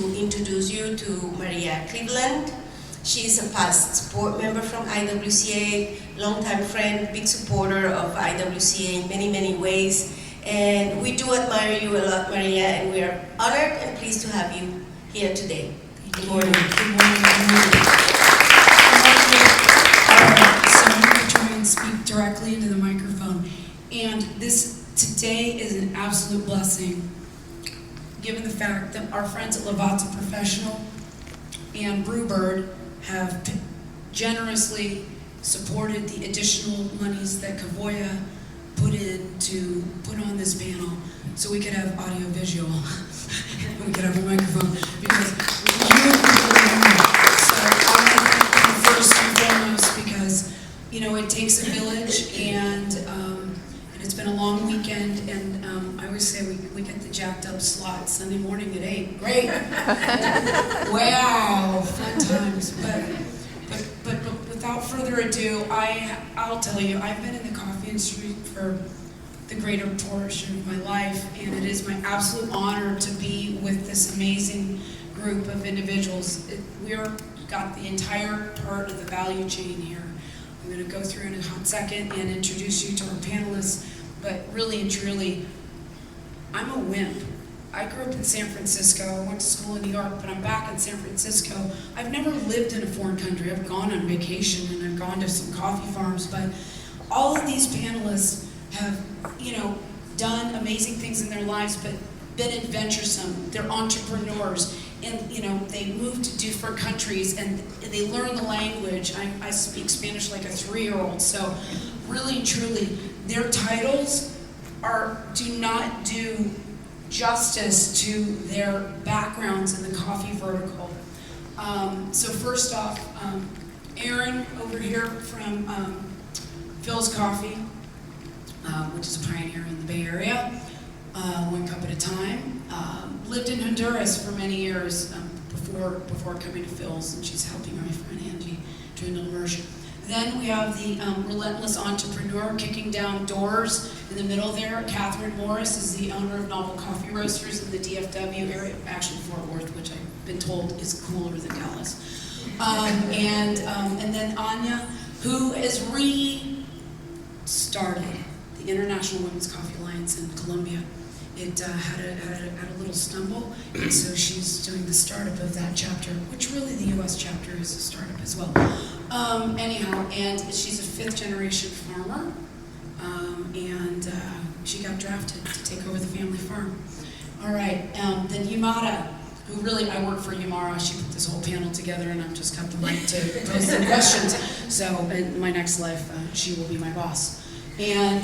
to introduce you to María Cleaveland. She's a past support member from IWCA, longtime friend, big supporter of IWCA in many, many ways. And we do admire you a lot, Maria, and we are honored and pleased to have you here today. Good morning. Good morning. Good morning. So I'm going to try and speak directly into the microphone. And this today is an absolute blessing, given the fact that our friends at Lavazza Professional and Brewbird have generously supported the additional monies that Covoya put in to put on this panel so we could have audio visual. We could have a microphone because you so I want to thank you first and foremost because it takes a village and it's been a long weekend and I always say we get the jacked up slot Sunday morning at 8. Great. Wow, fun times. But without further ado, I'll tell you, I've been in the coffee industry for the greater portion of my life, and it is my absolute honor to be with this amazing group of individuals. We've got the entire part of the value chain here. I'm going to go through in a hot second and introduce you to our panelists, but really and truly, I'm a wimp. I grew up in San Francisco. I went to school in New York, but I'm back in San Francisco. I've never lived in a foreign country. I've gone on vacation and I've gone to some coffee farms, but all of these panelists have, done amazing things in their lives, but been adventuresome. They're entrepreneurs, and they move to different countries and they learn the language. I speak Spanish like a 3-year-old, so really and truly, their titles do not do justice to their backgrounds in the coffee vertical. So first off, Erin over here from Philz Coffee, which is a pioneer in the Bay Area, one cup at a time. Lived in Honduras for many years before coming to Philz, and she's helping my friend Angie doing an immersion. Then we have the relentless entrepreneur kicking down doors in the middle there. Katherine Morris is the owner of Novel Coffee Roasters in the DFW area, actually Fort Worth, which I've been told is cooler than Dallas. And then Anya, who has restarted the International Women's Coffee Alliance in Colombia. It had a little stumble, and so she's doing the startup of that chapter, which really the U.S. chapter is a startup as well. Anyhow, and she's a 5th generation farmer, and she got drafted to take over the family farm. All right, then Yimara, who really, I work for Yimara. She put this whole panel together, and I've just got the mic to pose some questions. So in my next life, she will be my boss. And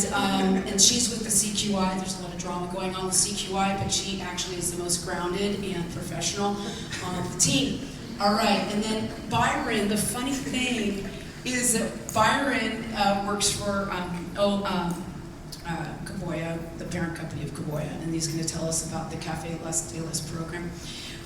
she's with the CQI. There's a lot of drama going on with CQI, but she actually is the most grounded and professional on the team. All right, and then Byron, the funny thing is that Byron works for Covoya, the parent company of Covoya, and he's going to tell us about the Café Les Delis program.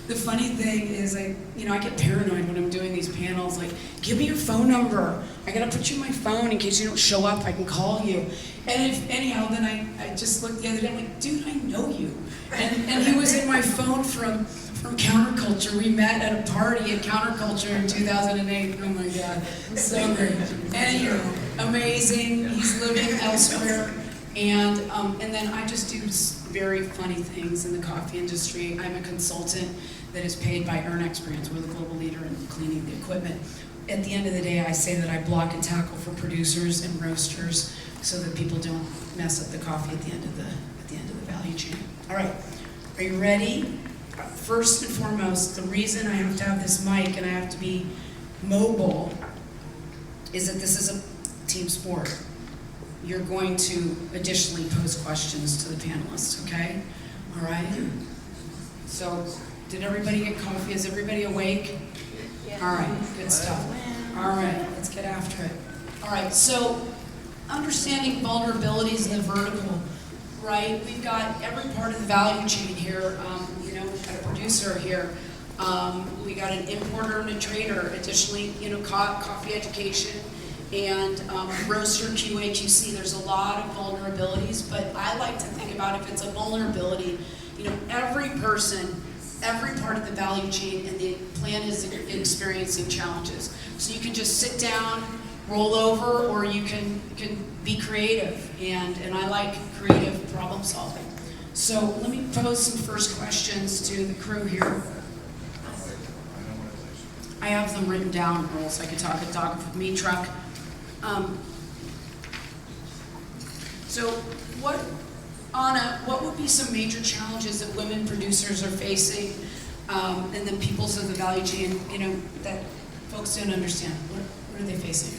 The funny thing is, I get paranoid when I'm doing these panels, like, give me your phone number. I gotta put you my phone in case you don't show up, I can call you. And anyhow, then I just looked the other day, I'm like, dude, I know you. And he was in my phone from Counterculture. We met at a party at Counterculture in 2008. Oh my God, so great. Anyhow, amazing, he's living elsewhere. And then I just do very funny things in the coffee industry. I'm a consultant that is paid by Urnex brands. We're the global leader in cleaning the equipment. At the end of the day, I say that I block and tackle for producers and roasters so that people don't mess up the coffee at the end of the value chain. All right, are you ready? First and foremost, the reason I have to have this mic and I have to be mobile is that this is a team sport. You're going to additionally pose questions to the panelists, okay? All right? So, did everybody get coffee? Is everybody awake? Yeah. All right, good stuff. All right, let's get after it. All right, so understanding vulnerabilities in the vertical, right? We've got every part of the value chain here. We've got a producer here. We got an importer and a trader. Additionally, coffee education. And roaster QA QC, there's a lot of vulnerabilities, but I like to think about if it's a vulnerability, every person every part of the value chain, and the plant is experiencing challenges. So you can just sit down, roll over, or you can be creative, and I like creative problem solving. So let me pose some first questions to the crew here. I have them written down, or else I could talk at dog with me truck. So Anna, what would be some major challenges that women producers are facing, and the peoples of the value chain, that folks don't understand? What are they facing?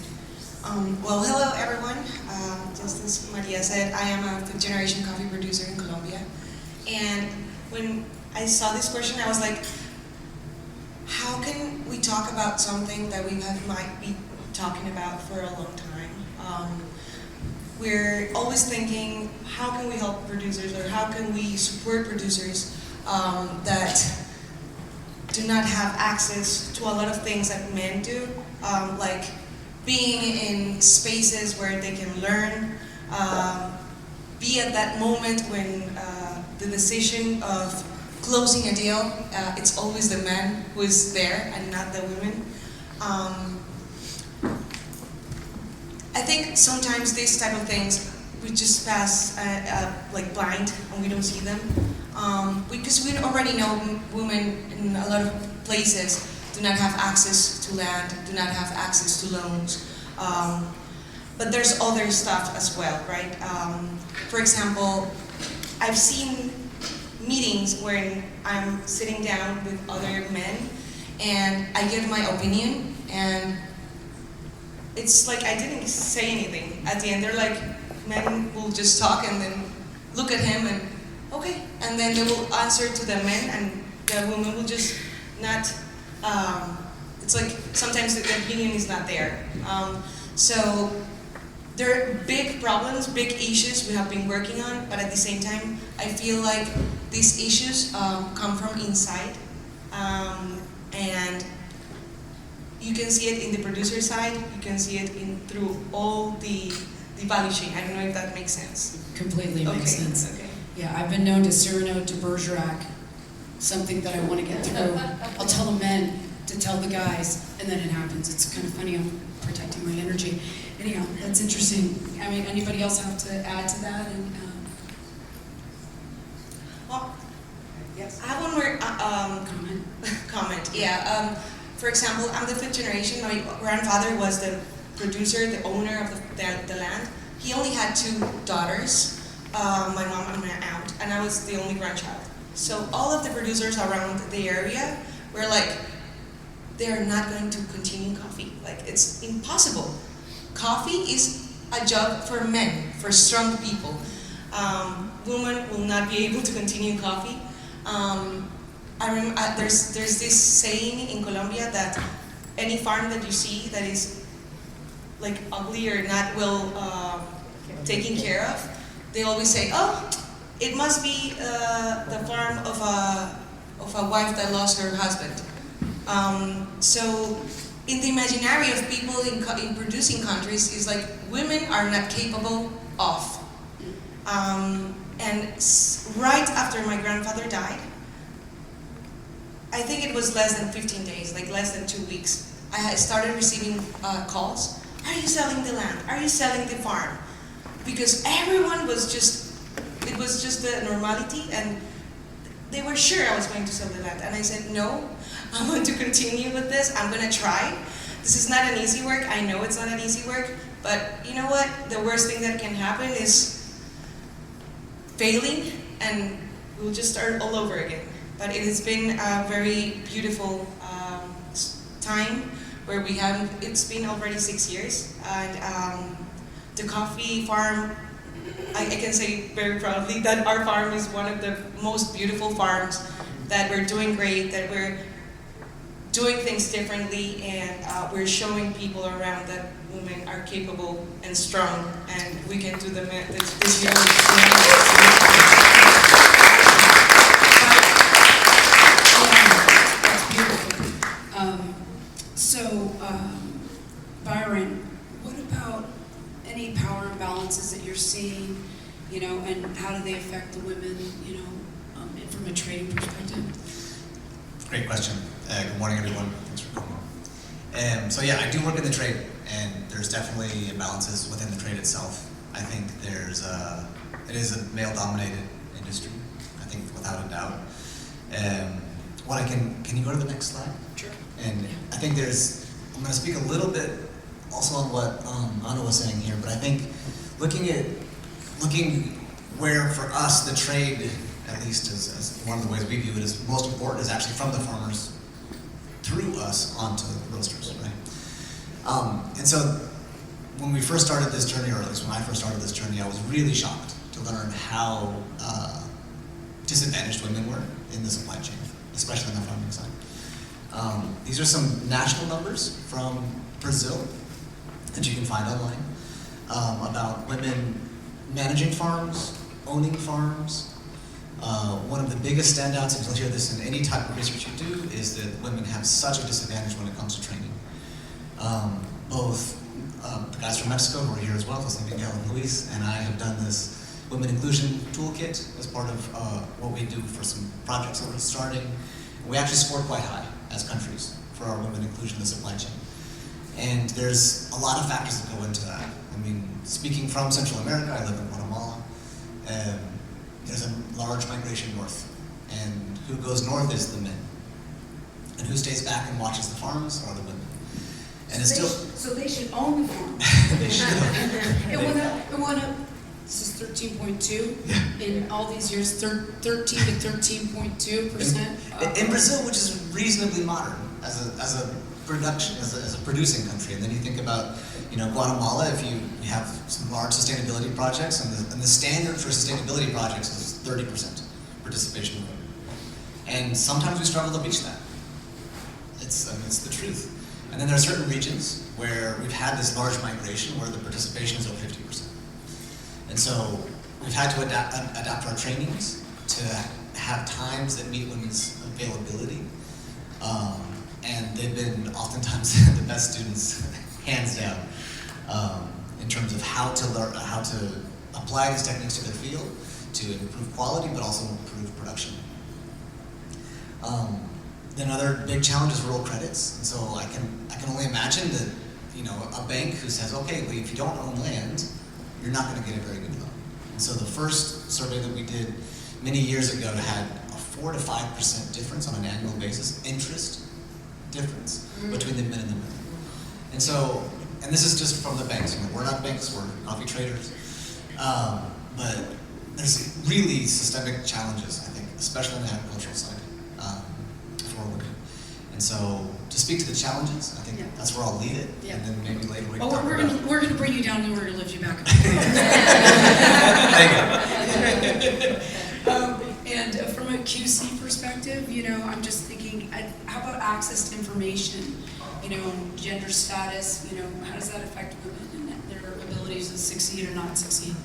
Well, hello everyone. Just as María said, I am a fifth-generation coffee producer in Colombia. And when I saw this question, I was like, how can we talk about something that we might be talking about for a long time? We're always thinking, how can we help producers, or how can we support producers that do not have access to a lot of things that men do, like being in spaces where they can learn, be at that moment when the decision of closing a deal, it's always the man who is there and not the women. I think sometimes these type of things, we just pass like blind and we don't see them. Because we already know women in a lot of places do not have access to land, do not have access to loans. But there's other stuff as well, right? For example, I've seen meetings where I'm sitting down with other men and I give my opinion, and it's like I didn't say anything. At the end, they're like, men will just talk and then look at him and, okay. And then they will answer to the men, and the woman will just not, it's like sometimes the opinion is not there. So there are big problems, big issues we have been working on, but at the same time, I feel like these issues come from inside. And you can see it in the producer side, you can see it through all the value chain. I don't know if that makes sense. Completely makes sense. Okay. Yeah, I've been known to Cyrano de Bergerac, something that I want to get through. I'll tell the men to tell the guys, and then it happens. It's kind of funny, I'm protecting my energy. Anyhow, that's interesting. I mean, anybody else have to add to that? And, Well, yes. I have one more comment. Yeah. For example, I'm the fifth generation. My grandfather was the producer, the owner of the land. He only had 2 daughters, my mom and my aunt, and I was the only grandchild. So all of the producers around the area were like, they're not going to continue coffee. Like, it's impossible. Coffee is a job for men, for strong people. Women will not be able to continue coffee. There's this saying in Colombia that any farm that you see that is like ugly or not well taken care of, they always say, oh, it must be the farm of a wife that lost her husband. So in the imaginary of people in producing countries is like women are not capable of. And right after my grandfather died, I think it was less than 15 days, like less than 2 weeks, I started receiving calls. Are you selling the land? Are you selling the farm? Because everyone was just, it was just the normality, and they were sure I was going to sell the land. And I said, no, I'm going to continue with this. I'm going to try. This is not an easy work. I know it's not an easy work, but you know what? The worst thing that can happen is failing, and we'll just start all over again. But it has been a very beautiful time where we have, it's been already 6 years, and the coffee farm, I can say very proudly that our farm is one of the most beautiful farms, that we're doing great, that we're doing things differently, and we're showing people around that women are capable and strong, and we can do this year. Byron, what about any power imbalances that you're seeing, and how do they affect the women, from a trading perspective? Great question. Good morning, everyone. Thanks for coming. So yeah, I do work in the trade, and there's definitely imbalances within the trade itself. I think it is a male-dominated industry, I think without a doubt. Can you go to the next slide? Sure. And I think I'm going to speak a little bit also on what Anna was saying here, but I think looking where for us the trade, at least as one of the ways we view it, is most important is actually from the farmers through us onto the roasters, right? And so when we first started this journey, or at least when I first started this journey, I was really shocked to learn how disadvantaged women were in the supply chain, especially on the farming side. These are some national numbers from Brazil that you can find online about women managing farms, owning farms. One of the biggest standouts, and you'll hear this in any type of research you do, is that women have such a disadvantage when it comes to training. Both the guys from Mexico who are here as well, Jose Miguel and Luis, and I have done this Women Inclusion Toolkit as part of what we do for some projects that we're starting. We actually scored quite high as countries for our women inclusion in the supply chain. And there's a lot of factors that go into that. I mean, speaking from Central America, I live in Guatemala. There's a large migration north. And who goes north is the men. And who stays back and watches the farms are the women. And it's still... So they should own the farm. They should. It went up, this is 13.2 in all these years, 13 to 13.2%. In Brazil, which is reasonably modern as a producing country, and then you think about, Guatemala. If you have some large sustainability projects, and the standard for sustainability projects is 30% participation of women, and sometimes we struggle to reach that. It's the truth. And then there are certain regions where we've had this large migration where the participation is over 50%. And so we've had to adapt our trainings to have times that meet women's availability. And they've been oftentimes the best students, hands down, in terms of how to apply these techniques to the field to improve quality, but also improve production. Then another big challenge is rural credits. And so I can only imagine that, a bank who says, okay, well, if you don't own land, you're not going to get a very good loan. And so the first survey that we did many years ago had a 4 to 5% difference on an annual basis, interest difference between the men and the women. And so, and this is just from the banks. We're not banks, we're coffee traders. But there's really systemic challenges, I think, especially on the agricultural side for women. And so, to speak to the challenges, I think that's where I'll lead it, and then maybe later we can talk about... We're gonna bring you down and we're gonna lift you back up. And from a QC perspective, I'm just thinking, how about access to information? Gender status, how does that affect women and their abilities to succeed or not succeed?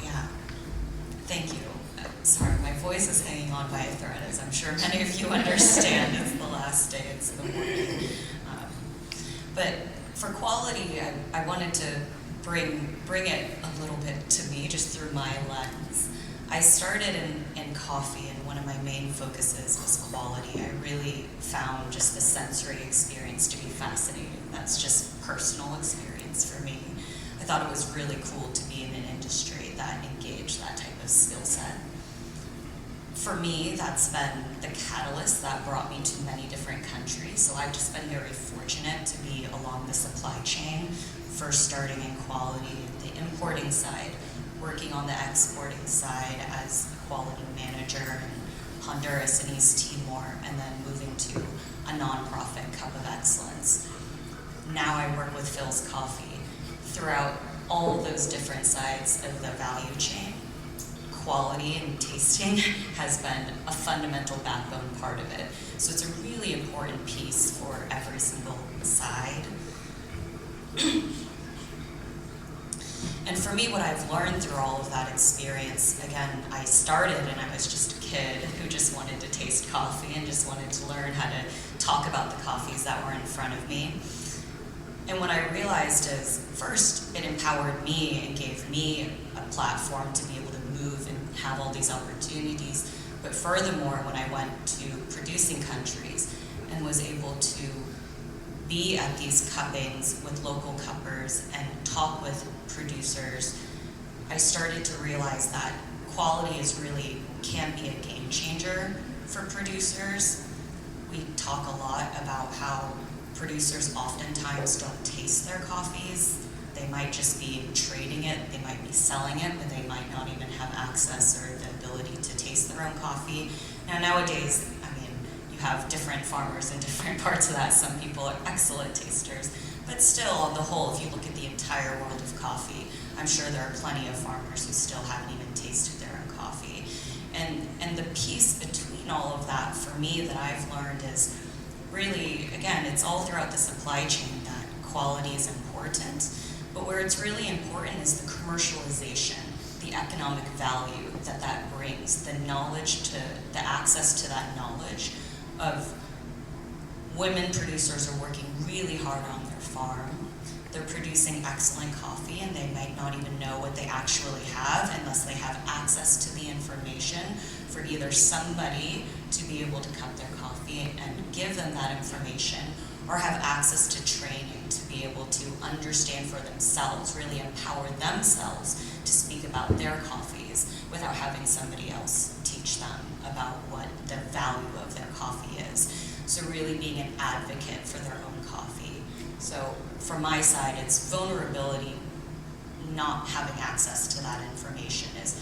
Yeah, thank you. Sorry, my voice is hanging on by a thread, as I'm sure many of you understand. It's the last day, it's the morning. But for quality, I wanted to bring it a little bit to me, just through my lens. I started in coffee, and one of my main focuses was quality. I really found just the sensory experience to be fascinating. That's just personal experience for me. I thought it was really cool to be in an industry that engaged that type of skill set. For me, that's been the catalyst that brought me to many different countries. So I've just been very fortunate to be along the supply chain, first starting in quality, the importing side, working on the exporting side as a quality manager in Honduras and East Timor, and then moving to a nonprofit, Cup of Excellence. Now I work with Philz Coffee. Throughout all of those different sides of the value chain, quality and tasting has been a fundamental backbone part of it. So it's a really important piece for every single side. And for me, what I've learned through all of that experience, again, I started and I was just a kid who just wanted to taste coffee and just wanted to learn how to talk about the coffees that were in front of me. And what I realized is, first, it empowered me and gave me a platform to be able to move and have all these opportunities. But furthermore, when I went to producing countries and was able to be at these cuppings with local cuppers and talk with producers, I started to realize that quality can be a game changer for producers. We talk a lot about how producers oftentimes don't taste their coffees. They might just be trading it, they might be selling it, but they might not even have access or the ability to taste their own coffee. Now nowadays, I mean, you have different farmers in different parts of that. Some people are excellent tasters, but still, on the whole, if you look at the entire world of coffee, I'm sure there are plenty of farmers who still haven't even tasted their own coffee. And the piece between all of that, for me, that I've learned is really, again, it's all throughout the supply chain that quality is important, but where it's really important is the commercialization, the economic value that brings, the knowledge the access to that knowledge of women producers are working really hard on their farm. They're producing excellent coffee and they might not even know what they actually have unless they have access to the information for either somebody to be able to cup their coffee and give them that information, or have access to training to be able to understand for themselves, really empower themselves to speak about their coffees without having somebody else teach them about what the value of their coffee is. So really being an advocate for their own coffee. So from my side, it's vulnerability. Not having access to that information is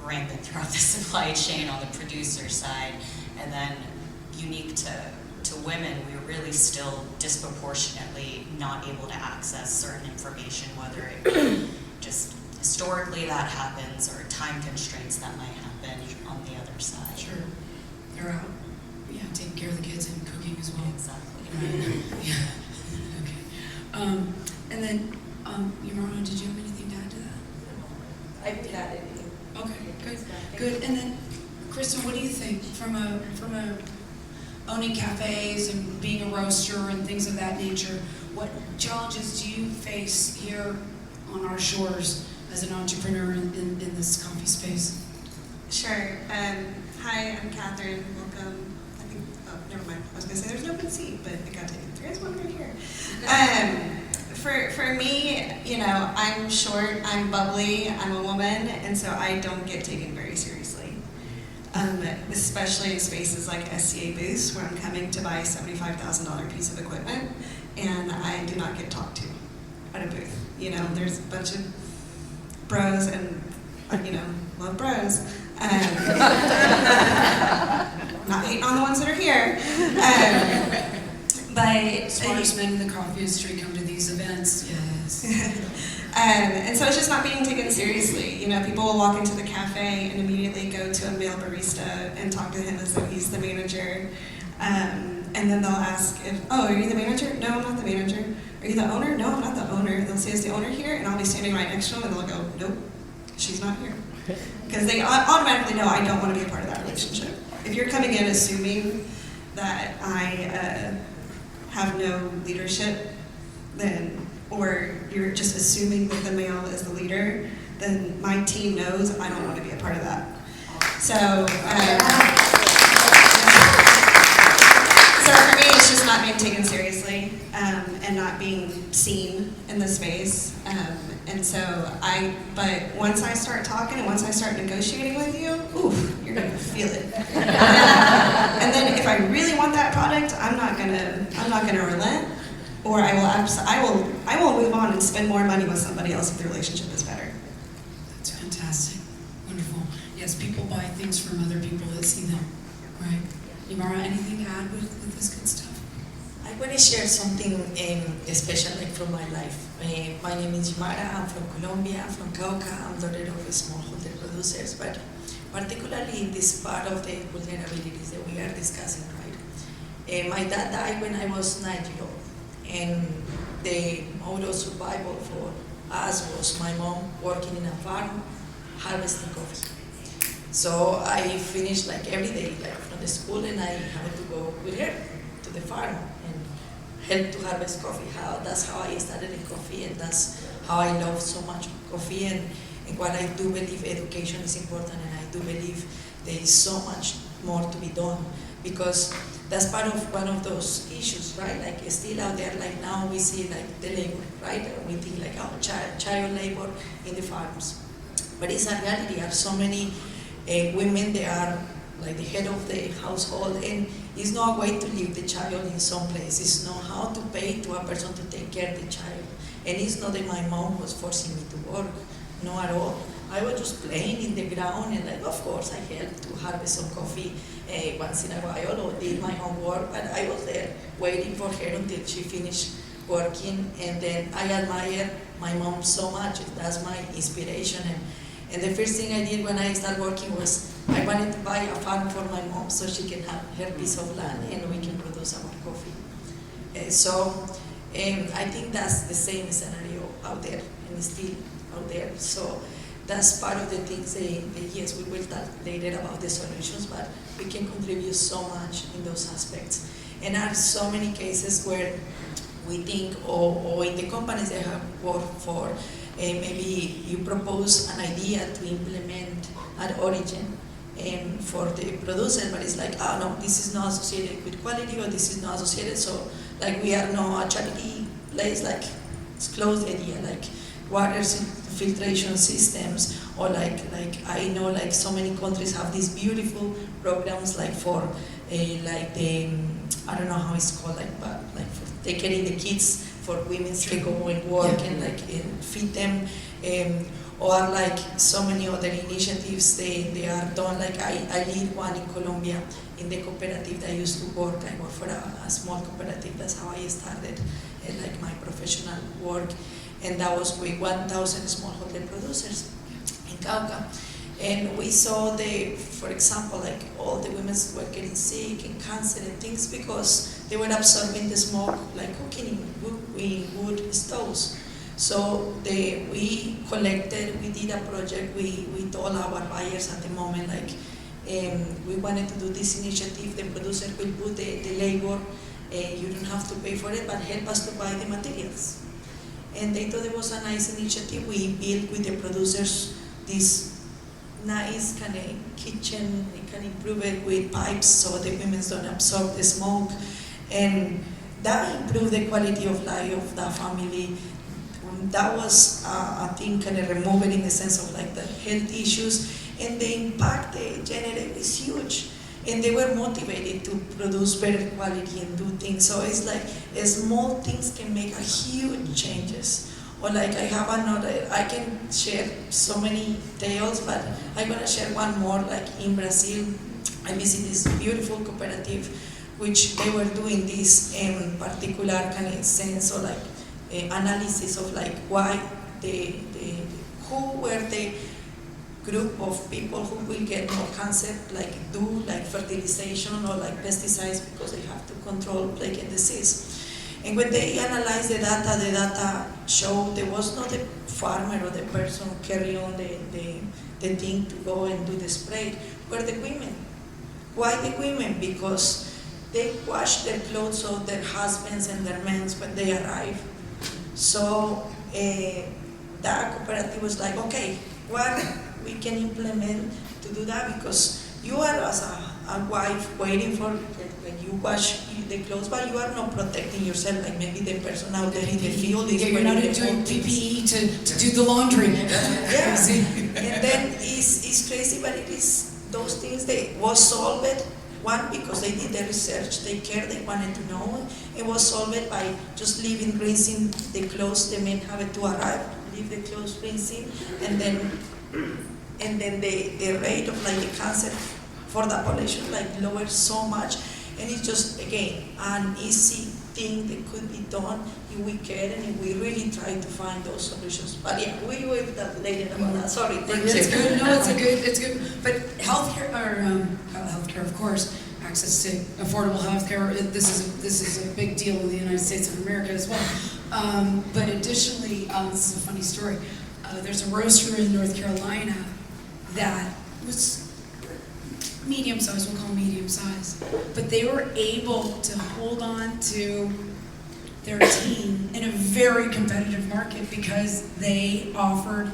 rampant throughout the supply chain on the producer side. And then unique to women, we're really still disproportionately not able to access certain information, whether it just historically that happens or time constraints that might happen on the other side. Sure. They're out, taking care of the kids and cooking as well. Exactly. Right. Yeah. Okay. And then, Yimara, did you have anything to add to that? I didn't add anything. Okay, good. And then, Kristen, what do you think from a owning cafes and being a roaster and things of that nature? What challenges do you face here on our shores as an entrepreneur in this coffee space? Sure. Hi, I'm Katherine. Welcome. I think, never mind. I was going to say there's no open seat, but it got taken. There is one right here. For me, I'm short, I'm bubbly, I'm a woman, and so I don't get taken very seriously. Especially in spaces like SCA booths where I'm coming to buy a $75,000 piece of equipment, and I do not get talked to at a booth. There's a bunch of bros and, love bros. Not hating on the ones that are here. But Smartest men in the coffee industry come to these events, yes. And so it's just not being taken seriously. People will walk into the cafe and immediately go to a male barista and talk to him as though he's the manager. And then they'll ask are you the manager? No, I'm not the manager. Are you the owner? No, I'm not the owner. They'll say, is the owner here? And I'll be standing right next to them and they'll go, nope, she's not here. Because they automatically know I don't want to be a part of that relationship. If you're coming in assuming that I have no leadership, or you're just assuming that the male is the leader, then my team knows I don't want to be a part of that. So for me, it's just not being taken seriously and not being seen in the space. But once I start talking and once I start negotiating with you, oof, you're gonna feel it. And then if I really want that product, I'm not gonna relent, or I will move on and spend more money with somebody else if the relationship is better. That's fantastic. Wonderful. Yes, people buy things from other people that see them, right? Yimara, anything to add with this good stuff? I want to share something special from my life. My name is Yimara. I'm from Colombia. I'm from Cauca. I'm daughter of smallholder producers, but particularly in this part of the vulnerabilities that we are discussing, right? My dad died when I was 9 years old, and the mode of survival for us was my mom working in a farm, harvesting coffee. So I finished every day, from the school, and I had to go with her to the farm and help to harvest coffee. That's how I started in coffee, and that's how I love so much coffee. And And what I do believe education is important, and I do believe there is so much more to be done, because that's part of one of those issues, right? Like still out there, like now we see like the labor, right? We think like, oh, child labor in the farms. But it's a reality. There are so many women, they are like the head of the household, and it's not a way to leave the child in some place. It's not how to pay to a person to take care of the child. And it's not that my mom was forcing me to work, no at all. I was just playing in the ground, and like, of course, I helped to harvest some coffee once in a while, or did my homework, but I was there waiting for her until she finished working. And then I admire my mom so much. That's my inspiration. And the first thing I did when I started working was I wanted to buy a farm for my mom so she can have her piece of land and we can produce our coffee. I think that's the same scenario out there, and it's still out there. So that's part of the things yes, we will talk later about the solutions, but we can contribute so much in those aspects. And there are so many cases where we think, or in the companies that have worked for, maybe you propose an idea to implement at origin for the producer, but it's like, oh no, this is not associated with quality, or this is not associated, so like we are not a charity place, like it's closed area, like water filtration systems, or like I know like so many countries have these beautiful programs like for like the I don't know how it's called, like, but like for taking care of the kids, for women to go and work, and like feed them, or like so many other initiatives they are done. Like I lead one in Colombia in the cooperative that I used to work. I work for a small cooperative. That's how I started like my professional work, and that was with 1,000 smallholder producers in Cauca. And we saw for example, like all the women were getting sick and cancer and things because they were absorbing the smoke, like cooking in wood stoves. So we did a project, we told our buyers at the moment, like we wanted to do this initiative, the producer will put the labor, you don't have to pay for it, but help us to buy the materials. And they thought it was a nice initiative. We built with the producers this nice kind of kitchen. We can improve it with pipes so the women don't absorb the smoke, and that improved the quality of life of the family. That was I think kind of removing in the sense of like the health issues, and the impact they generated is huge, and they were motivated to produce better quality and do things. So it's like small things can make a huge changes. Or like I can share so many tales, but I'm gonna share one more. Like in Brazil, I visited this beautiful cooperative, which they were doing this particular kind of sense, or like analysis of like why who were the group of people who will get more cancer, like do like fertilization or like pesticides, because they have to control plague and disease. And when they analyzed the data showed there was not the farmer or the person carrying on the thing to go and do the spray, were the women. Why the women? Because they wash their clothes of their husbands and their men when they arrive. So that cooperative was like, okay, what we can implement to do that, because you are as a wife waiting for when you wash the clothes, but you are not protecting yourself, like maybe the person out there in the field is you're not doing PPE to do the laundry. Yeah, and then it's crazy, but it is those things they was solved. One, because they did the research, they cared, they wanted to know. It was solved by just leaving, rinsing the clothes. The men have to arrive, leave the clothes rinsing, and then the rate of like the cancer for the population like lowered so much. And it's just, again, an easy thing that could be done if we care and if we really try to find those solutions. But yeah, we will talk later about that. Sorry, thank you. It's good. No, it's good. But healthcare, or healthcare, of course, access to affordable healthcare. This is a big deal in the United States of America as well. But additionally, this is a funny story. There's a roastery in North Carolina that was medium size, we'll call medium size, but they were able to hold on to their team in a very competitive market because they offered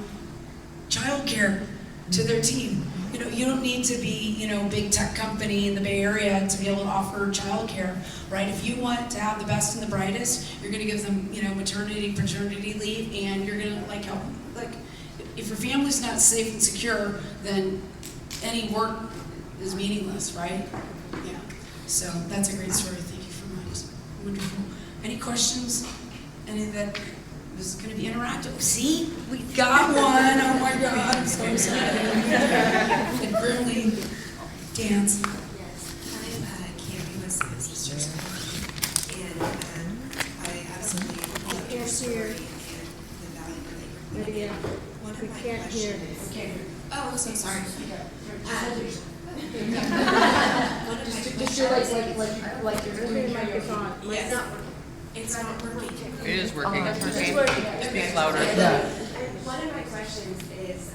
childcare to their team. You know, you don't need to be, you know, big tech company in the Bay Area to be able to offer childcare, right? If you want to have the best and the brightest, you're going to give them, you know, maternity, paternity leave, and you're going to like help. Like, if your family's not safe and secure, then any work is meaningless, right? Yeah. So that's a great story. Thank you for that. Wonderful. Any questions? Any that? This is going to be interactive. See? We got one. Oh my God. I'm so excited. And grimly dance. Yes. I'm Candy with Sisters. And I absolutely love your story and the value that you're bringing. One of my questions. Okay. Oh, I'm so sorry. Just your like your microphone. Yes. It's not working. It is working. It's working. Speak louder. One of my questions is,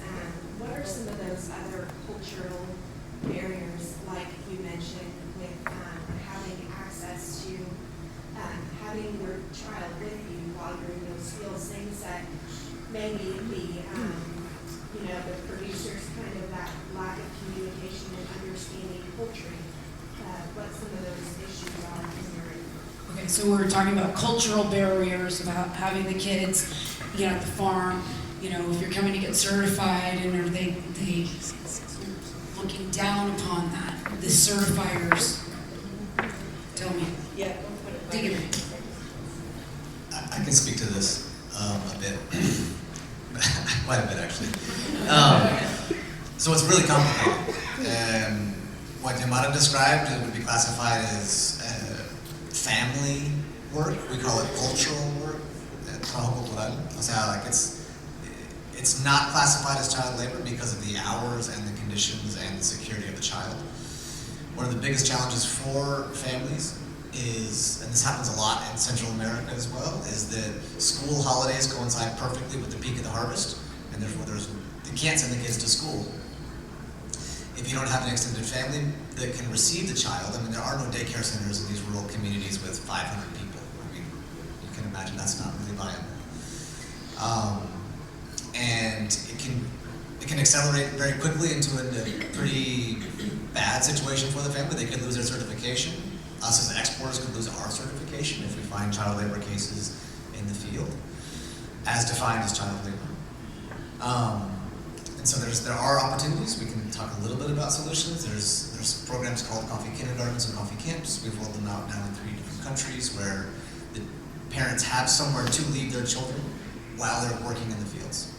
what are some of those other cultural barriers, like you mentioned, with having access to having your child with you while you're in those fields, things that maybe you know, the producers kind of that lack of communication and understanding poultry, what some of those issues are in your. Okay, so we're talking about cultural barriers about having the kids, you know, at the farm. You know, if you're coming to get certified, and are they looking down upon that? The certifiers. Tell me. Yeah. Dig it. I can speak to this a bit, quite a bit actually. So it's really complicated. What Yimara described, it would be classified as family work. We call it cultural work. Trabajo cultural. O sea, like it's not classified as child labor because of the hours and the conditions and the security of the child. One of the biggest challenges for families is, and this happens a lot in Central America as well, is that school holidays coincide perfectly with the peak of the harvest, and therefore they can't send the kids to school. If you don't have an extended family that can receive the child, I mean, there are no daycare centers in these rural communities with 500 people. I mean, you can imagine that's not really viable. And it can accelerate very quickly into a pretty bad situation for the family. They could lose their certification. Us as exporters could lose our certification if we find child labor cases in the field, as defined as child labor. And so there are opportunities. We can talk a little bit about solutions. There's programs called coffee kindergartens and coffee camps. We've rolled them out now in 3 different countries where the parents have somewhere to leave their children while they're working in the fields.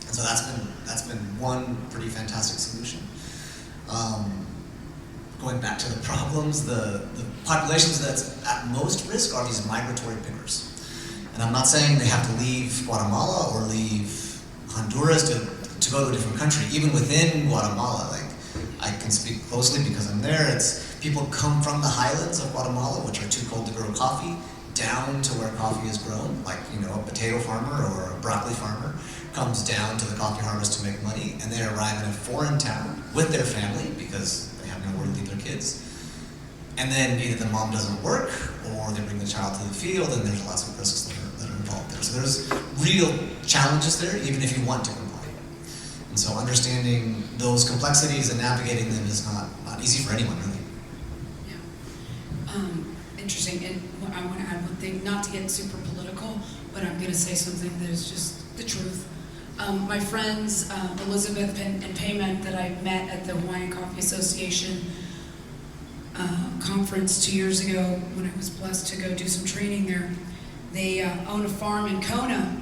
And so that's been one pretty fantastic solution. Going back to the problems, the populations that's at most risk are these migratory pickers. And I'm not saying they have to leave Guatemala or leave Honduras to go to a different country. Even within Guatemala, like, I can speak closely because I'm there. It's people come from the highlands of Guatemala, which are too cold to grow coffee, down to where coffee is grown. Like, you know, a potato farmer or a broccoli farmer comes down to the coffee harvest to make money, and they arrive in a foreign town with their family because they have nowhere to leave their kids. And then either the mom doesn't work, or they bring the child to the field, and there's lots of risks that are involved there. So there's real challenges there, even if you want to comply. And so understanding those complexities and navigating them is not easy for anyone, really. Yeah. Interesting. And I want to add one thing, not to get super political, but I'm going to say something that is just the truth. My friends, Elizabeth and Payment, that I met at the Hawaiian Coffee Association conference 2 years ago when I was blessed to go do some training there. They own a farm in Kona.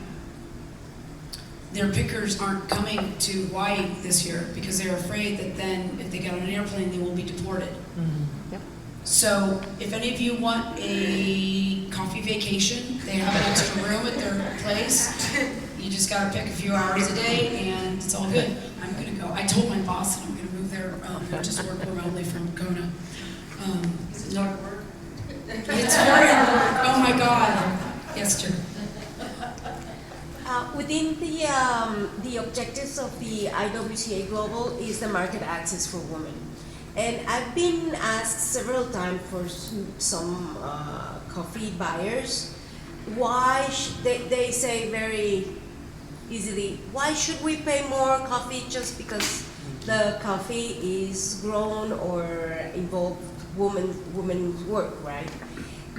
Their pickers aren't coming to Hawaii this year because they're afraid that then if they get on an airplane, they will be deported. Mm-hmm. Yep. So if any of you want a coffee vacation, they have an extra room at their place. You just got to pick a few hours a day, and it's all good. I'm going to go. I told my boss that I'm going to move there and just work remotely from Kona. Is it hard work? It's very hard work. Oh my God. Yes, dear. Within the objectives of the IWCA Global is the market access for women. And I've been asked several times for some coffee buyers why they say very easily, why should we pay more coffee just because the coffee is grown or involved women's work, right?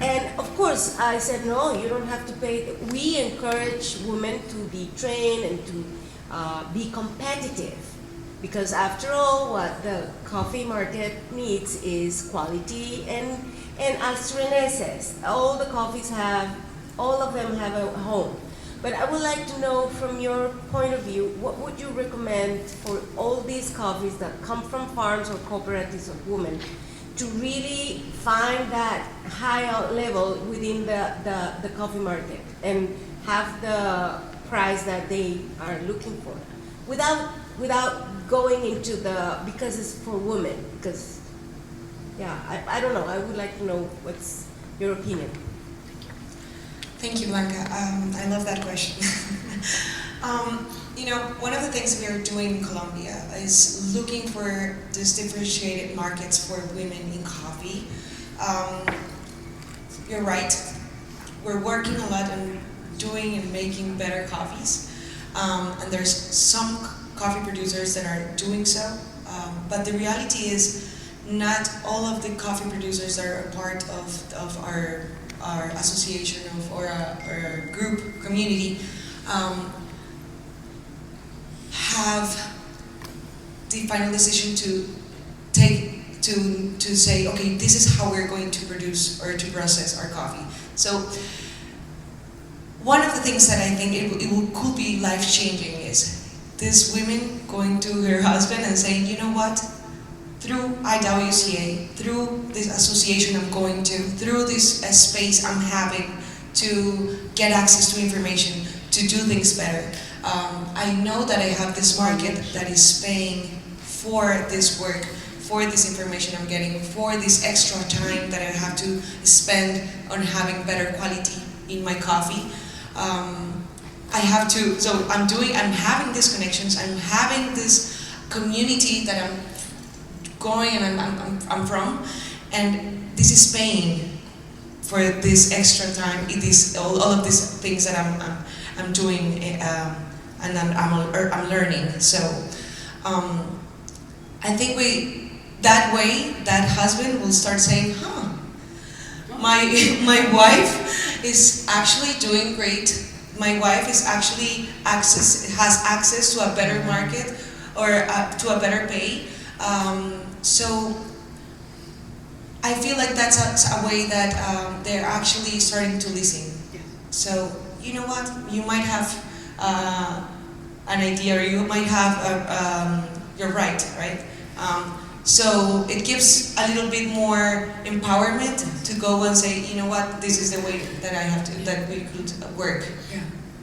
And of course, I said, no, you don't have to pay. We encourage women to be trained and to be competitive, because after all, what the coffee market needs is quality. And as Renee says, all the coffees all of them have a home. But I would like to know, from your point of view, what would you recommend for all these coffees that come from farms or cooperatives of women to really find that high level within the coffee market and have the price that they are looking for, without going into because it's for women? Because, yeah, I don't know. I would like to know what's your opinion. Thank you, Blanca. I love that question. One of the things we are doing in Colombia is looking for these differentiated markets for women in coffee. You're right. We're working a lot on doing and making better coffees. And there's some coffee producers that are doing so. But the reality is not all of the coffee producers that are a part of our association or our group community have the final decision to say, okay, this is how we're going to produce or to process our coffee. So one of the things that I think could be life-changing is these women going to her husband and saying, you know what, through IWCA, through this association I'm going to, through this space I'm having to get access to information, to do things better. I know that I have this market that is paying for this work, for this information I'm getting, for this extra time that I have to spend on having better quality in my coffee. I'm having these connections, I'm having this community that I'm going and I'm from, and this is paying for this extra time, all of these things that I'm doing, and I'm learning. So I think that husband will start saying, my wife is actually doing great. My wife is actually has access to a better market or to a better pay. So I feel like that's a way that they're actually starting to listen. So you know what? You might have an idea, or you might have you're right? So it gives a little bit more empowerment to go and say, you know what? This is the way that that we could work. Yeah,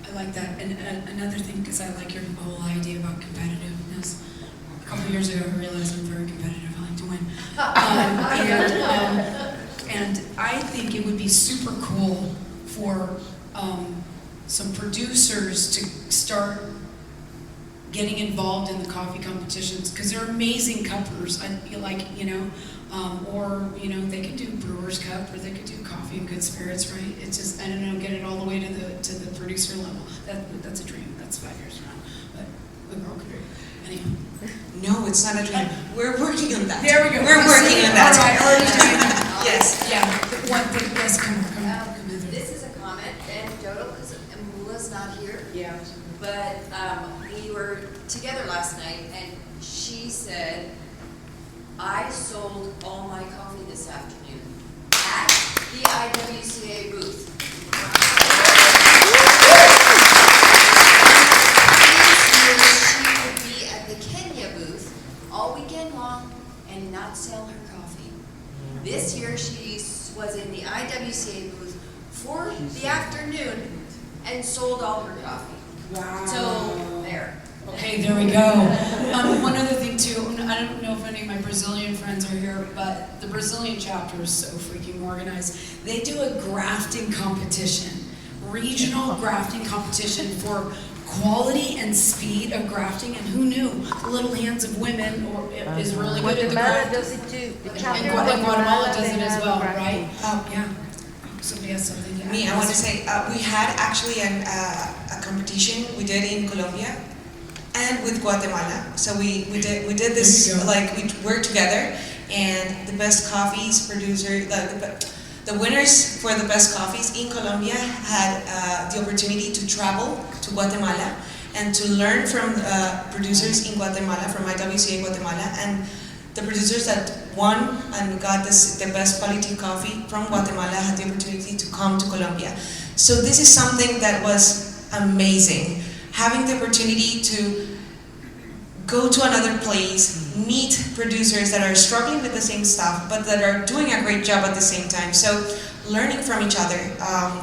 I like that. And another thing, because I like your whole idea about competitiveness. A couple years ago, I realized I'm very competitive. I like to win. And I think it would be super cool for some producers to start getting involved in the coffee competitions, because they're amazing cuppers. Or they could do Brewer's Cup, or they could do Coffee and Good Spirits, right? It's just, I don't know, get it all the way to the producer level. That's a dream. That's 5 years from now, but we all could. Anyhow. No, it's not a dream. We're working on that. There we go. We're working on that. All right, already doing that. Yes. Yeah. One thing. Yes, come on. This is a comment, anecdotal, because Ambula's not here. Yeah. But we were together last night, and she said, I sold all my coffee this afternoon at the IWCA booth. She would be at the Kenya booth all weekend long and not sell her coffee. This year she was in the IWCA booth for the afternoon and sold all her coffee. Wow. So there. Okay, there we go. One other thing too, I don't know if any of my Brazilian friends are here, but the Brazilian chapter is so freaking organized. They do a grafting competition, regional grafting competition for quality and speed of grafting, and who knew? The little hands of women is really good at the Guatemala grafting. does it too. The And chapter of Guatemala does they it as have well, grafting. right? Yeah. Somebody has something to add. Me, I want to say we had actually a competition we did in Colombia and with Guatemala. So we did this, like we worked together, and the best coffees producer, the winners for the best coffees in Colombia had the opportunity to travel to Guatemala and to learn from producers in Guatemala, from IWCA Guatemala, and the producers that won and got the best quality coffee from Guatemala had the opportunity to come to Colombia. So this is something that was amazing. Having the opportunity to go to another place, meet producers that are struggling with the same stuff, but that are doing a great job at the same time. So learning from each other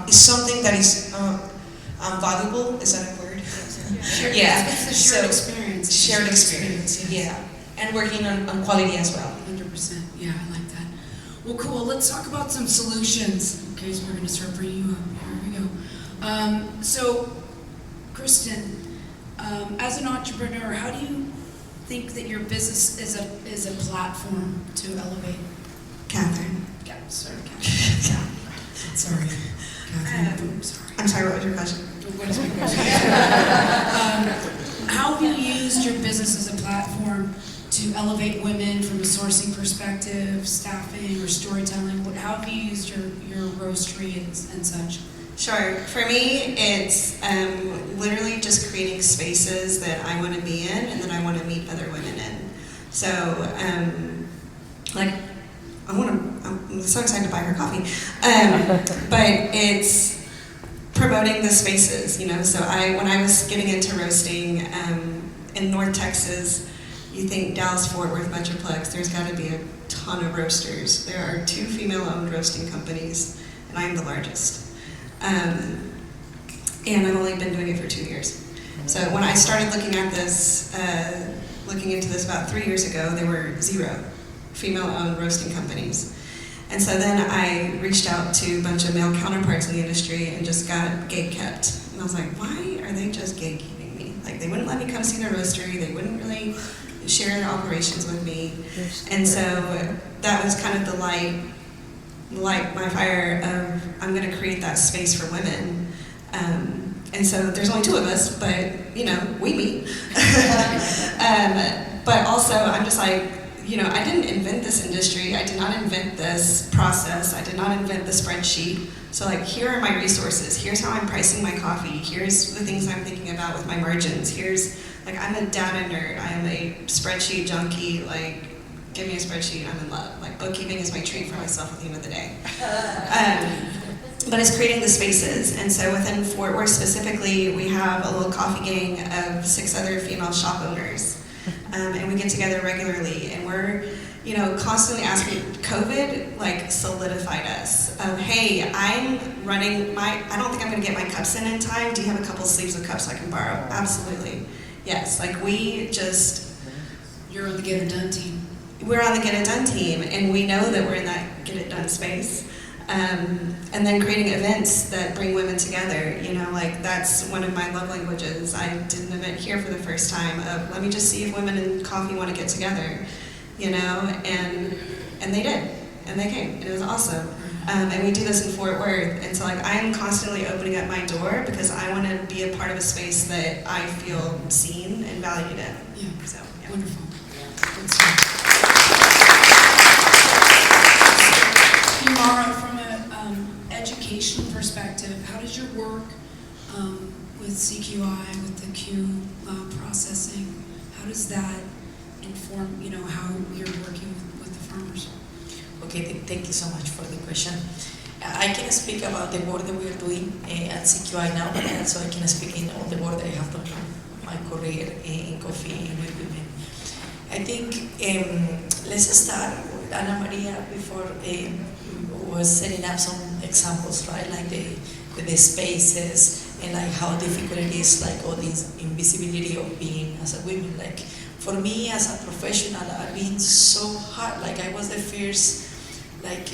is something that is valuable. Is that a word? Yeah. It's the shared experience. Shared experience, yeah. And working on quality as well. 100%. Yeah, I like that. Well, cool. Let's talk about some solutions. Okay, so we're going to start bringing you up. Here we go. So, Kristen, as an entrepreneur, how do you think that your business is a platform to elevate? Catherine. Yeah, sorry, Catherine. Sorry, Catherine. Sorry. I'm sorry, what was your question? What is my question? How have you used your business as a platform to elevate women from a sourcing perspective, staffing, or storytelling? How have you used your roastery and such? Sure. For me, it's literally just creating spaces that I want to be in and that I want to meet other women in. So, I'm so excited to buy her coffee. But it's promoting the spaces, you know. So when I was getting into roasting in North Texas, you think Dallas-Fort Worth Metroplex, there's got to be a ton of roasters. There are 2 female-owned roasting companies, and I am the largest. And I've only been doing it for 2 years. So when I started looking into this about 3 years ago, there were 0 female-owned roasting companies. And so then I reached out to a bunch of male counterparts in the industry and just got gatekept. And I was like, why are they just gatekeeping me? Like, they wouldn't let me come see their roastery, they wouldn't really share their operations with me. And so that was kind of the light my fire of, I'm gonna create that space for women. And so there's only 2 of us, but you know, we meet. But also I'm just like, you know, I didn't invent this industry, I did not invent this process, I did not invent the spreadsheet. So like, here are my resources, here's how I'm pricing my coffee, here's the things I'm thinking about with my margins, here's, like, I'm a data nerd, I am a spreadsheet junkie, like, give me a spreadsheet, I'm in love. Like, bookkeeping is my treat for myself at the end of the day. But it's creating the spaces. And so within Fort Worth specifically, we have a little coffee gang of 6 other female shop owners. And we get together regularly, and we're, you know, constantly asking. COVID, like, solidified us of, hey, I'm running I don't think I'm gonna get my cups in time. Do you have a couple sleeves of cups I can borrow? Absolutely. Yes, like, You're on the Get It Done team. We're on the Get It Done team, and we know that we're in that Get It Done space. And then creating events that bring women together, you know, like, that's one of my love languages. I did an event here for the first time of, let me just see if women in coffee want to get together, you know, and they did, and they came, and it was awesome. And we do this in Fort Worth, and so, like, I am constantly opening up my door because I want to be a part of a space that I feel seen and valued in. Yeah, so, yeah. Wonderful. Yimara, from an education perspective, how does your work with CQI, with the Q processing, how does that inform, you know, how you're working with the farmers? Okay, thank you so much for the question. I can speak about the work that we are doing at CQI now, but also I can speak in all the work that I have done in my career in coffee and with women. I think let's start with María before was setting up some examples, right? Like the spaces and like how difficult it is, like all this invisibility of being as a woman. Like for me as a professional, I've been so hard. Like I was the first like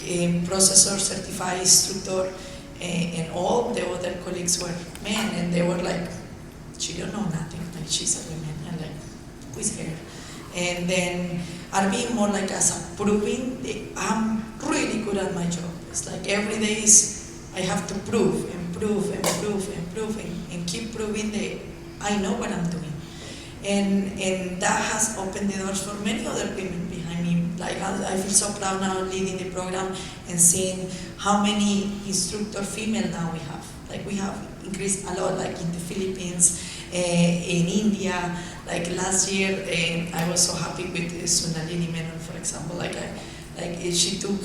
processor certified instructor, and all the other colleagues were men, and they were like, she don't know nothing. Like she's a woman, and like who's her? And then I've been more like as a proving I'm really good at my job. It's like every day I have to prove and improve, and keep proving that I know what I'm doing. And that has opened the doors for many other women behind me. Like I feel so proud now leading the program and seeing how many instructor female now we have. Like we have increased a lot, like in the Philippines, in India. Like last year, I was so happy with Sunalini Menon, for example. She took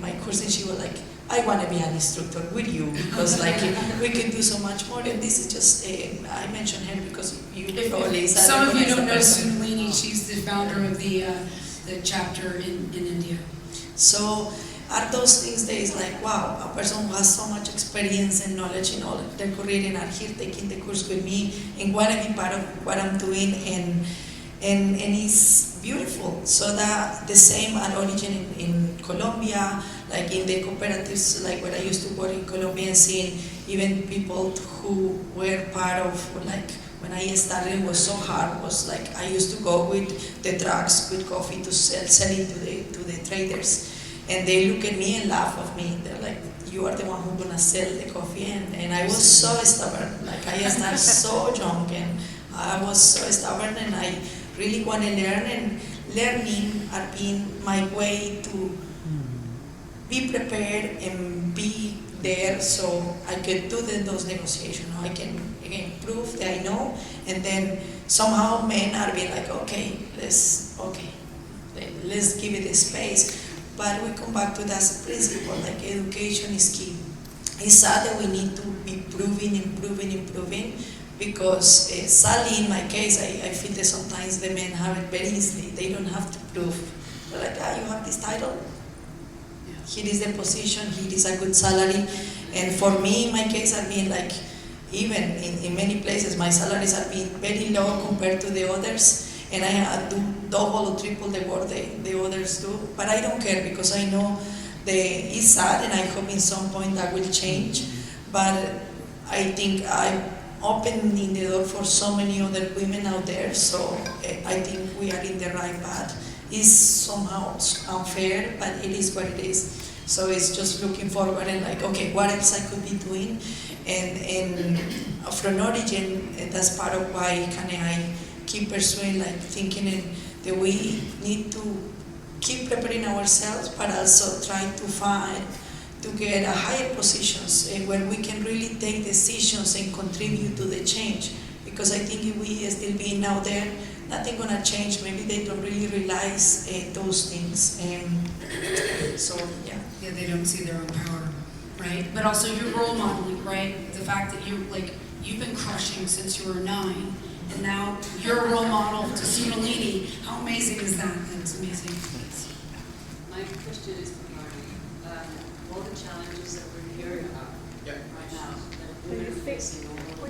my course and she was like, I want to be an instructor with you because like we can do so much more. And this is just I mentioned her because you probably some of you don't know Sunalini. She's the founder of the chapter in India. So are those things that is like, wow, a person who has so much experience and knowledge in all their career and are here taking the course with me and want to be part of what I'm doing, and it's beautiful. So that the same at origin in Colombia, like in the cooperatives, like where I used to work in Colombia, and seeing even people who were part of, like when I started, it was so hard. Was like I used to go with the trucks with coffee to sell it to the traders. And they look at me and laugh at me. They're like, you are the one who's gonna sell the coffee. And I was so stubborn. Like I started so young and I was so stubborn and I really want to learn, and learning has been my way to be prepared and be there so I could do those negotiations. I can again prove that I know, and then somehow men are being like, let's give it a space. But we come back to that principle, like education is key. It's sad that we need to be improving, because sadly in my case, I feel that sometimes the men have it very easily. They don't have to prove. They're like, you have this title, here is the position, here is a good salary. And for me, in my case, I've been like, even in many places, my salaries have been very low compared to the others. And I had to double or triple the work the others do. But I don't care, because I know it's sad, and I hope in some point that will change. But I think I'm opening the door for so many other women out there, so I think we are in the right path. It's somehow unfair, but it is what it is. So it's just looking forward and like, what else I could be doing? And from origin, that's part of why I keep pursuing, like thinking that we need to keep preparing ourselves, but also try to get a higher positions where we can really take decisions and contribute to the change. Because I think if we still being out there, nothing gonna change. Maybe they don't really realize those things. So yeah. Yeah, they don't see their own power, right? But also your role modeling, right? The fact that you've been crushing since you were 9. And now you're a role model to Sunalini. How amazing is that? That's amazing. My question is regarding all the challenges that we're hearing about right now that women are facing all over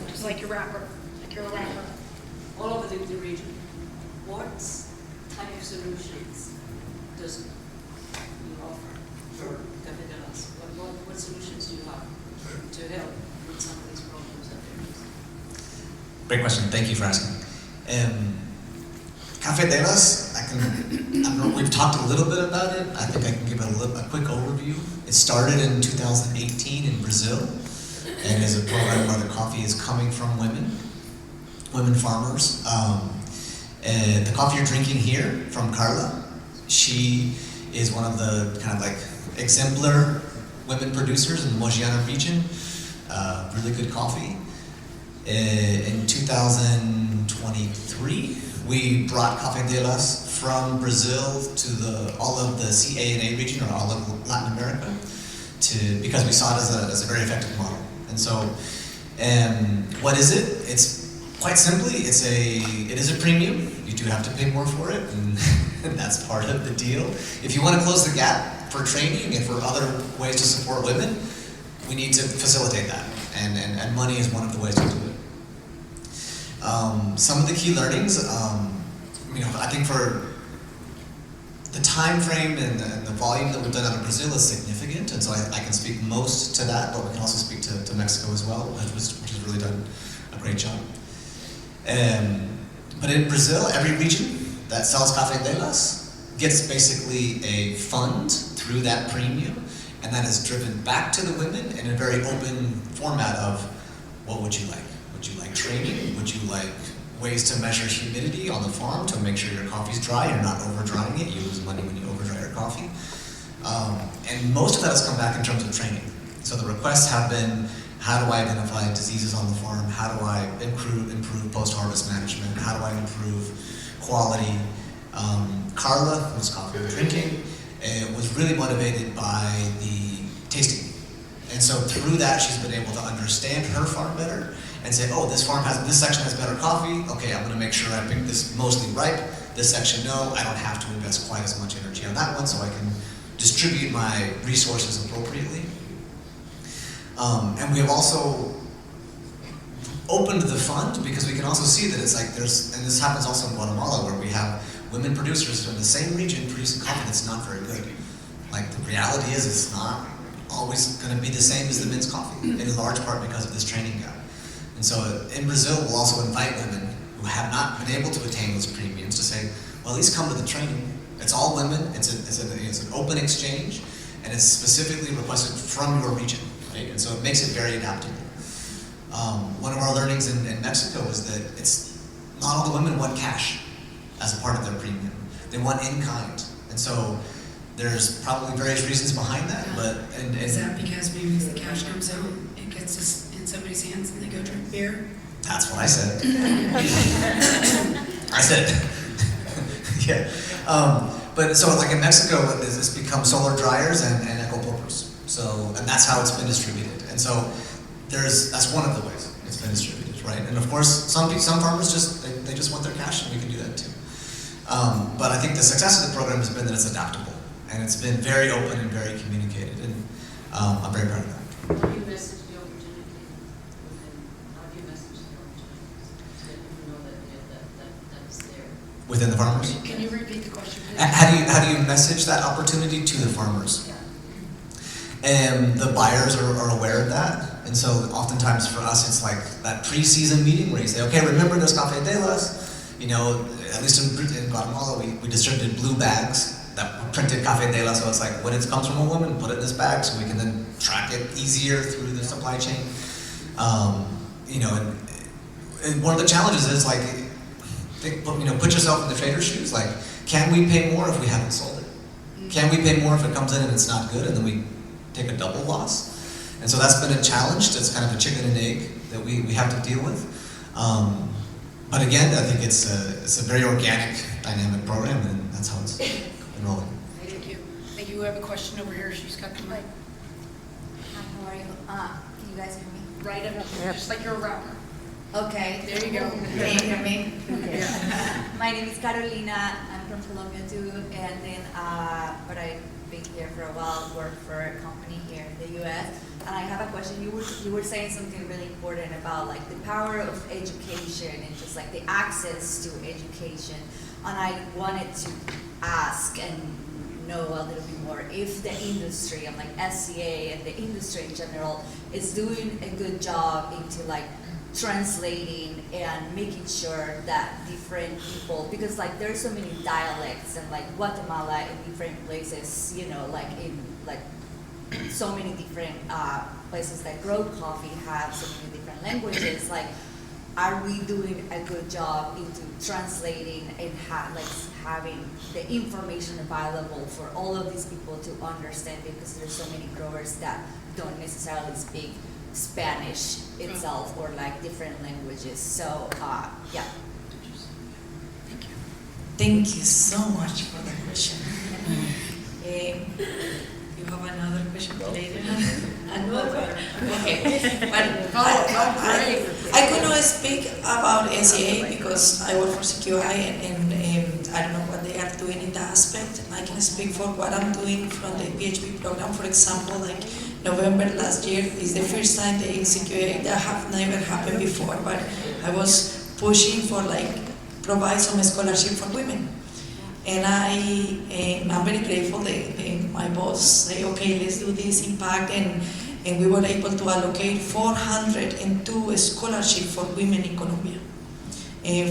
Just like your rapper. Like you're a rapper. all over the region. What type of solutions does you offer for Café de las? What solutions do you have to help with some of these problems that they're facing? Great question. Thank you for asking. Café de las, I don't know, we've talked a little bit about it. I think I can give it a quick overview. It started in 2018 in Brazil, and is a program where the coffee is coming from women farmers. The coffee you're drinking here from Carla, she is one of the kind of like exemplar women producers in the Mogiana region. Really good coffee. In 2023, we brought Café de las from Brazil to all of the CA&A region, or all of Latin America, because we saw it as a very effective model. And so, what is it? It's quite simply, it is a premium. You do have to pay more for it, and that's part of the deal. If you want to close the gap for training and for other ways to support women, we need to facilitate that, and money is one of the ways to do it. Some of the key learnings, I think for the time frame and the volume that we've done out of Brazil is significant, and so I can speak most to that, but we can also speak to Mexico as well, which has really done a great job. But in Brazil, every region that sells Café de las gets basically a fund through that premium, and that is driven back to the women in a very open format of, what would you like? Would you like training? Would you like ways to measure humidity on the farm to make sure your coffee's dry, you're not over drying it, you lose money when you over dry your coffee. And most of that has come back in terms of training. So the requests have been, how do I identify diseases on the farm? How do I improve post-harvest management? How do I improve quality? Carla, who's coffee we're drinking, was really motivated by the tasting. And so through that, she's been able to understand her farm better and say, oh, this section has better coffee. Okay, I'm gonna make sure I pick this mostly ripe. This section, no, I don't have to invest quite as much energy on that one, so I can distribute my resources appropriately. And we have also opened the fund because we can also see that it's like and this happens also in Guatemala, where we have women producers from the same region producing coffee that's not very good. Like, the reality is it's not always going to be the same as the men's coffee, in large part because of this training gap. And so in Brazil, we'll also invite women who have not been able to attain those premiums to say, well, at least come to the training. It's all women, it's an open exchange, and it's specifically requested from your region, right? And so it makes it very adaptable. One of our learnings in Mexico is that not all the women want cash as a part of their premium. They want in kind. And so there's probably various reasons behind that, but... Is that because maybe the cash comes out, it gets in somebody's hands and they go drink beer? That's what I said. I said it. Yeah. But so like in Mexico, it's become solar dryers and eco poppers. So, and that's how it's been distributed. And so that's one of the ways it's been distributed, right? And of course, some farmers they just want their cash, and we can do that too. But I think the success of the program has been that it's adaptable, and it's been very open and very communicated, and I'm very proud of that. How do you message the opportunity that you know that's there? Within the farmers? Can you repeat the question, please? How do you message that opportunity to the farmers? Yeah. And the buyers are aware of that. And so oftentimes for us, it's like that pre-season meeting where you say, okay, remember this Café de las, you know, at least in Guatemala, we distributed blue bags that printed Café de las, so it's like, when it comes from a woman, put it in this bag so we can then track it easier through the supply chain. You know, and one of the challenges is like, put yourself in the trader's shoes, like, can we pay more if we haven't sold it? Can we pay more if it comes in and it's not good and then we take a double loss? And so that's been a challenge. That's kind of a chicken and egg that we have to deal with. But again, I think it's a very organic, dynamic program, and that's how it's been rolling. Thank you. Thank you. We have a question over here. She's got the mic. Hi, how are you? Can you guys hear me? Right up, just like you're a rapper. Okay. There you go. Can you hear me? Okay. Yeah. My name is Carolina. I'm from Colombia too, and then but I've been here for a while. Work for a company here in the U.S. And I have a question. You were saying something really important about like the power of education and just like the access to education. And I wanted to ask and know a little bit more if the industry and like SCA and the industry in general is doing a good job into like translating and making sure that different people, because like there's so many dialects and like Guatemala in different places, you know, like in like so many different places that grow coffee have so many different languages. Like, are we doing a good job into translating and having the information available for all of these people to understand? Because there's so many growers that don't necessarily speak Spanish itself or like different languages. So yeah. Thank you so much for the question. You have another question later? Okay. But I could not speak about SCA because I work for CQI and I don't know what they are doing in that aspect. I can speak for what I'm doing from the PhD program. For example, like November last year is the first time the CQA that have never happened before, but I was pushing for like provide some scholarship for women. And I'm very grateful that my boss say, okay, let's do this impact, and we were able to allocate 402 scholarships for women in Colombia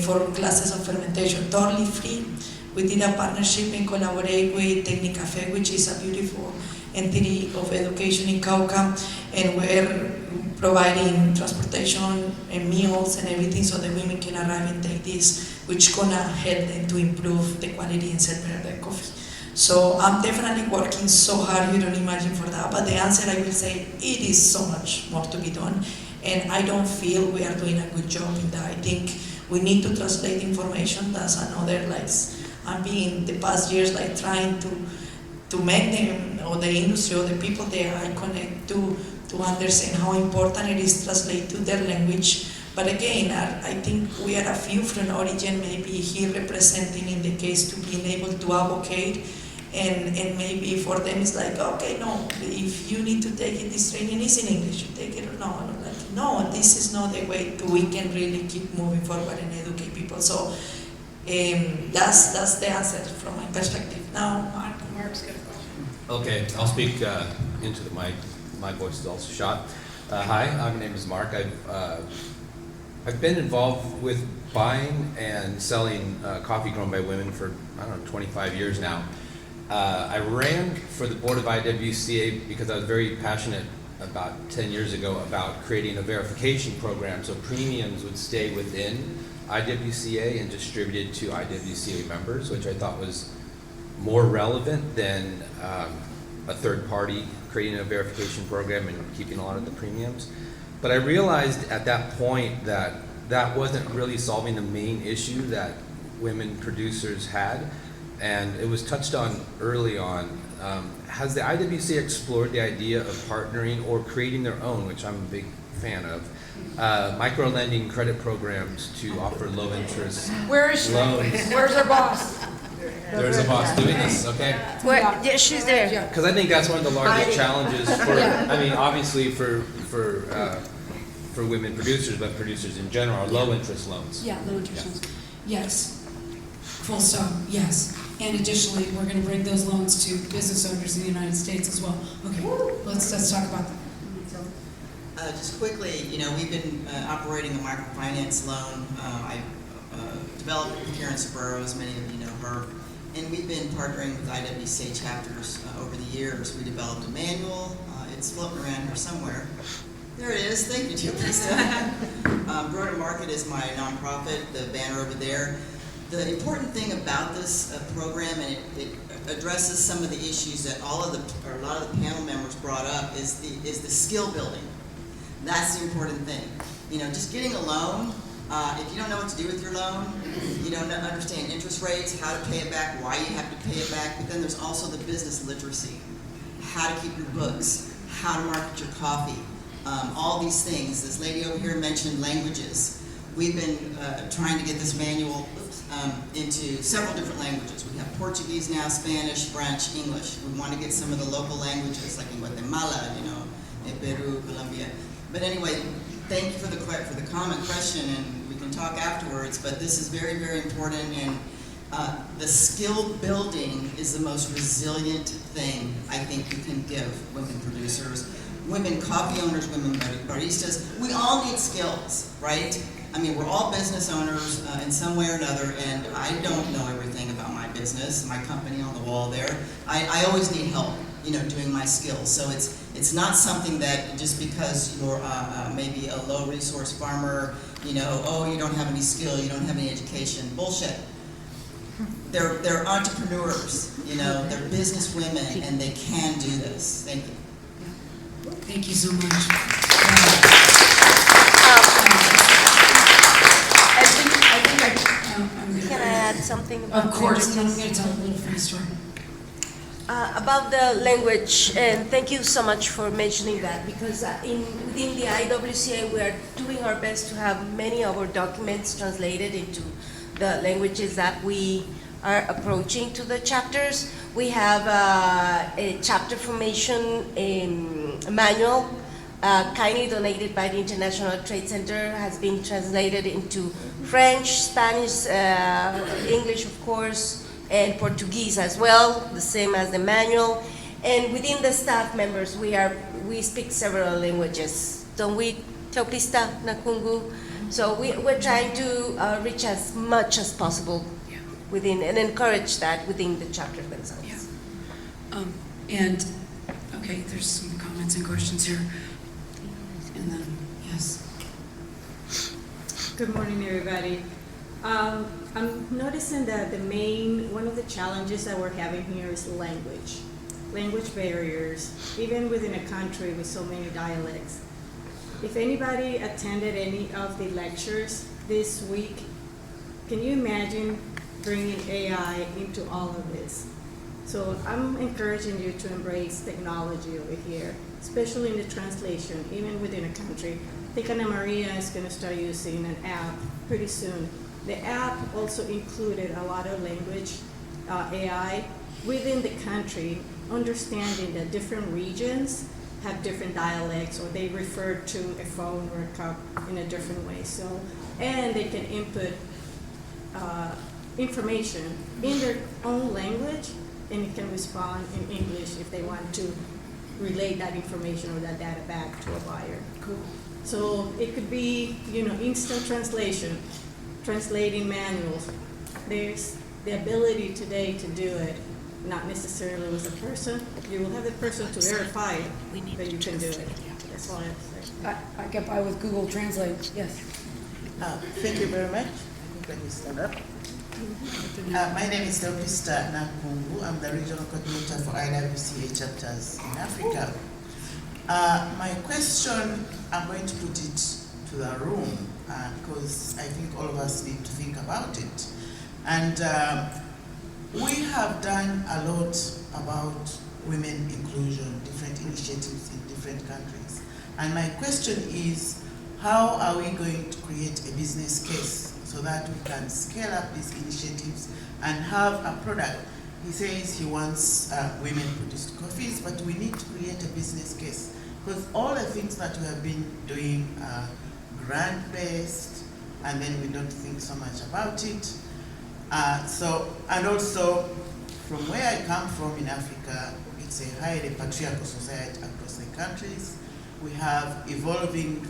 for classes of fermentation, totally free. We did a partnership and collaborate with Café, which is a beautiful entity of education in Cauca, and we're providing transportation and meals and everything so the women can arrive and take this, which gonna help them to improve the quality and sell better their coffee. So I'm definitely working so hard, you don't imagine for that, but the answer I will say, it is so much more to be done, and I don't feel we are doing a good job in that. I think we need to translate information. That's another, like, I've been the past years like trying to make them, or the industry or the people there I connect to understand how important it is to translate to their language. But again, I think we are a few from origin maybe here representing in the case to being able to advocate, and maybe for them it's like, okay, no, if you need to take it, this training is in English, you take it or no. And I'm like, no, this is not the way we can really keep moving forward and educate people. So that's the answer from my perspective. Now, Mark's got a question. Okay, I'll speak into the mic. My voice is also shot. Hi, my name is Mark. I've been involved with buying and selling coffee grown by women for, 25 years now. I ran for the board of IWCA because I was very passionate about 10 years ago about creating a verification program so premiums would stay within IWCA and distributed to IWCA members, which I thought was more relevant than a third party creating a verification program and keeping a lot of the premiums. But I realized at that point that that wasn't really solving the main issue that women producers had, and it was touched on early on. Has the IWCA explored the idea of partnering or creating their own, which I'm a big fan of, micro-lending credit programs to offer low-interest Where is she? loans? Where's our boss? There's a boss doing this, okay? Where? Yeah, she's there. Because I think that's one of the largest challenges for, I mean, obviously for women producers, but producers in general, are low-interest loans. Yeah, low interest loans. Yes. Full stop, yes. And additionally, we're going to bring those loans to business owners in the United States as well. Okay, let's talk about that. Just quickly, we've been operating a microfinance loan. I developed it with Karen Saburo, as many of you know her, and we've been partnering with IWCA chapters over the years. We developed a manual. It's floating around here somewhere. There it is. Thank you, Lisa. Grow to Market is my nonprofit, the banner over there. The important thing about this program, and it addresses some of the issues that a lot of the panel members brought up, is the skill building. That's the important thing. Just getting a loan, if you don't know what to do with your loan, you don't understand interest rates, how to pay it back, why you have to pay it back, but then there's also the business literacy, how to keep your books, how to market your coffee, all these things. This lady over here mentioned languages. We've been trying to get this manual into several different languages. We have Portuguese now, Spanish, French, English. We want to get some of the local languages, like in Guatemala, in Peru, Colombia. But anyway, thank you for the comment question, and we can talk afterwards. But this is very, very important, and the skill building is the most resilient thing I think you can give women producers, women coffee owners, women baristas. We all need skills, right? I mean, we're all business owners in some way or another, and I don't know everything about my business, my company on the wall there. I always need help, doing my skills. So it's not something that just because you're maybe a low resource farmer, you don't have any skill, you don't have any education. Bullshit. They're entrepreneurs, they're business women, and they can do this. Thank you. Thank you so much. Can I add something about Of course, languages? I'm going to tell a little funny story. About the language, and thank you so much for mentioning that, because within the IWCA we are doing our best to have many of our documents translated into the languages that we are approaching to the chapters. We have a chapter formation manual kindly donated by the International Trade Center, has been translated into French, Spanish, English of course, and Portuguese as well, the same as the manual. And within the staff members, we speak several languages. Don't we? Taupista, Nakungu. So we're trying to reach as much as possible within, and encourage that within the chapter themselves. Yeah. And Okay, there's some comments and questions here. And then, yes. Good morning, everybody. I'm noticing that one of the challenges that we're having here is language barriers, even within a country with so many dialects. If anybody attended any of the lectures this week, can you imagine bringing AI into all of this? So I'm encouraging you to embrace technology over here, especially in the translation, even within a country. I think Ana Maria is going to start using an app pretty soon. The app also included a lot of language AI within the country, understanding that different regions have different dialects, or they refer to a phone or a cup in a different way. So, and they can input information in their own language, and it can respond in English if they want to relay that information or that data back to a buyer. Cool. So it could be, instant translation, translating manuals. There's the ability today to do it, not necessarily with a person. You will have the person to verify it, but you can do it. That's all I have to say. I get by with Google Translate, yes. Thank you very much. Let me stand up. My name is Delpista Nakungu. I'm the regional coordinator for IWCA chapters in Africa. My question, I'm going to put it to the room because I think all of us need to think about it. And we have done a lot about women inclusion, different initiatives in different countries. And my question is, how are we going to create a business case so that we can scale up these initiatives and have a product? He says he wants women-produced coffees, but we need to create a business case because all the things that we have been doing are grant-based, and then we don't think so much about it. And also, from where I come from in Africa, it's a highly patriarchal society across the countries. We have evolving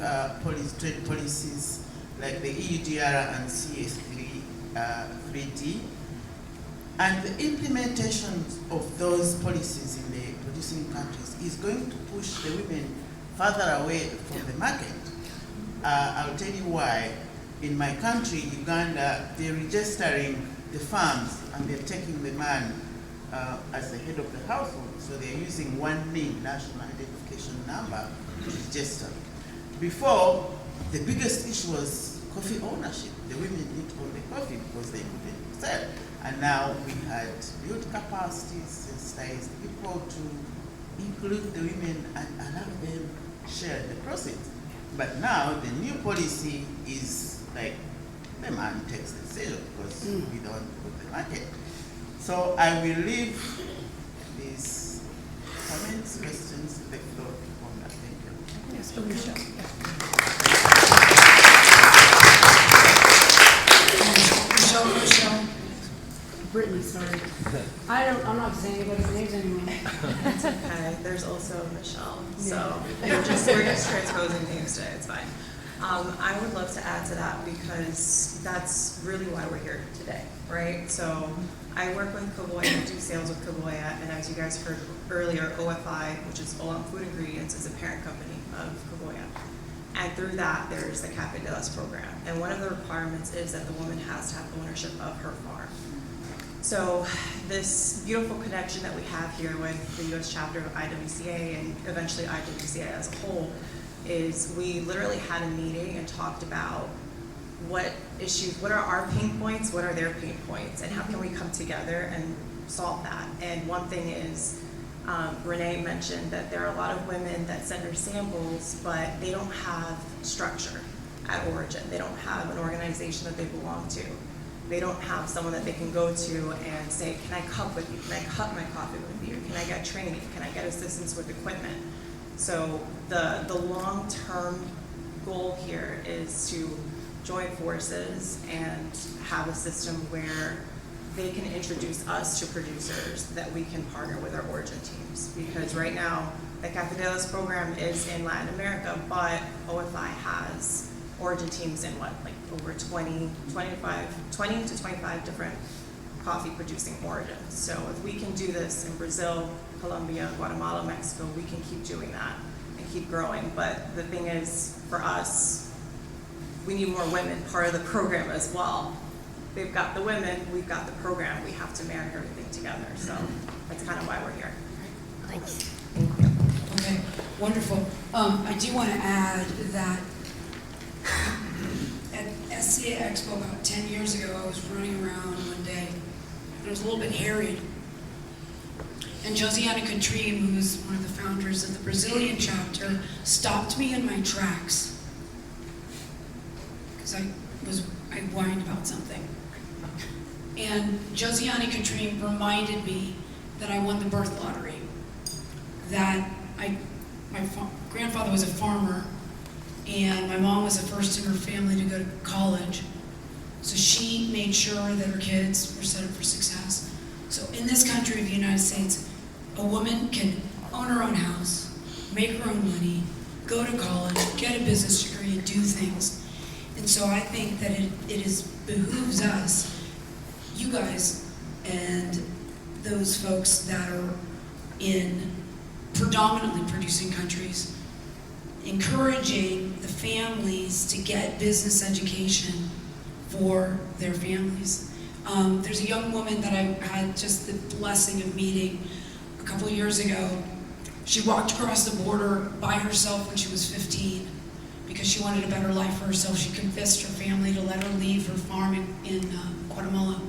trade policies like the EUDR and CS3D. And the implementation of those policies in the producing countries is going to push the women further away from the market. I'll tell you why. In my country, Uganda, they're registering the farms and they're taking the man as the head of the household. So they're using one name, national identification number, to register. Before, the biggest issue was coffee ownership. The women didn't own the coffee because they couldn't sell. And now we had built capacities, sensitized people to include the women and allow them share the profits. But now the new policy is like the man takes the sale because we don't put the market. So I will leave these comments, questions, the floor on that. Thank you. Yes, Alicia. Michelle. Brittany, sorry. I'm not saying anybody's names anymore. It's okay. There's also Michelle. So we're just transposing names today. It's fine. I would love to add to that because that's really why we're here today, right? So I work with Covoya, do sales with Covoya, and as you guys heard earlier, OFI, which is Holcomb Food Ingredients, is a parent company of Covoya. And through that, there's the Café program. And one of the requirements is that the woman has to have ownership of her farm. So this beautiful connection that we have here with the U.S. chapter of IWCA and eventually IWCA as a whole is we literally had a meeting and talked about what are our pain points, what are their pain points, and how can we come together and solve that. And one thing is, Renee mentioned that there are a lot of women that send her samples, but they don't have structure at origin. They don't have an organization that they belong to. They don't have someone that they can go to and say, can I cup with you? Can I cup my coffee with you? Can I get training? Can I get assistance with equipment? So the long-term goal here is to join forces and have a system where they can introduce us to producers that we can partner with our origin teams. Because right now, the Café program is in Latin America, but OFI has origin teams in over 20 to 25 different coffee producing origins. So if we can do this in Brazil, Colombia, Guatemala, Mexico, we can keep doing that and keep growing. But the thing is, for us, we need more women part of the program as well. They've got the women, we've got the program, we have to marry everything together. So that's kind of why we're here. Thanks. Thank you. Okay, wonderful. I do want to add that at SCA Expo about 10 years ago, I was running around one day, and I was a little bit harried. And Josiana Katherine, who was one of the founders of the Brazilian chapter, stopped me in my tracks because I whined about something. And Josiana Katherine reminded me that I won the birth lottery, that my grandfather was a farmer, and my mom was the first in her family to go to college. So she made sure that her kids were set up for success. So in this country of the United States, a woman can own her own house, make her own money, go to college, get a business degree, and do things. And so I think that it behooves us, you guys, and those folks that are in predominantly producing countries, encouraging the families to get business education for their families. There's a young woman that I had just the blessing of meeting a couple of years ago. She walked across the border by herself when she was 15 because she wanted a better life for herself. She convinced her family to let her leave her farm in Guatemala.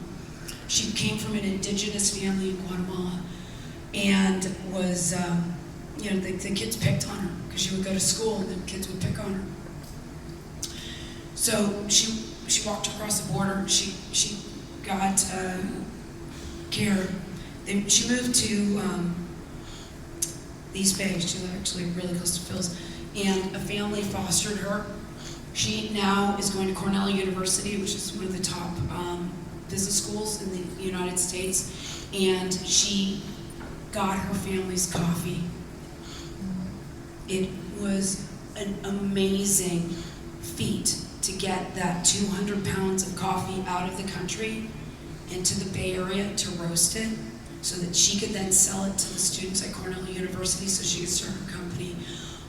She came from an indigenous family in Guatemala and was, the kids picked on her because she would go to school and the kids would pick on her. So she walked across the border. She got care. She moved to the East Bay. She's actually really close to Philz. And a family fostered her. She now is going to Cornell University, which is one of the top business schools in the United States. And she got her family's coffee. It was an amazing feat to get that 200 pounds of coffee out of the country into the Bay Area to roast it so that she could then sell it to the students at Cornell University so she could start her company.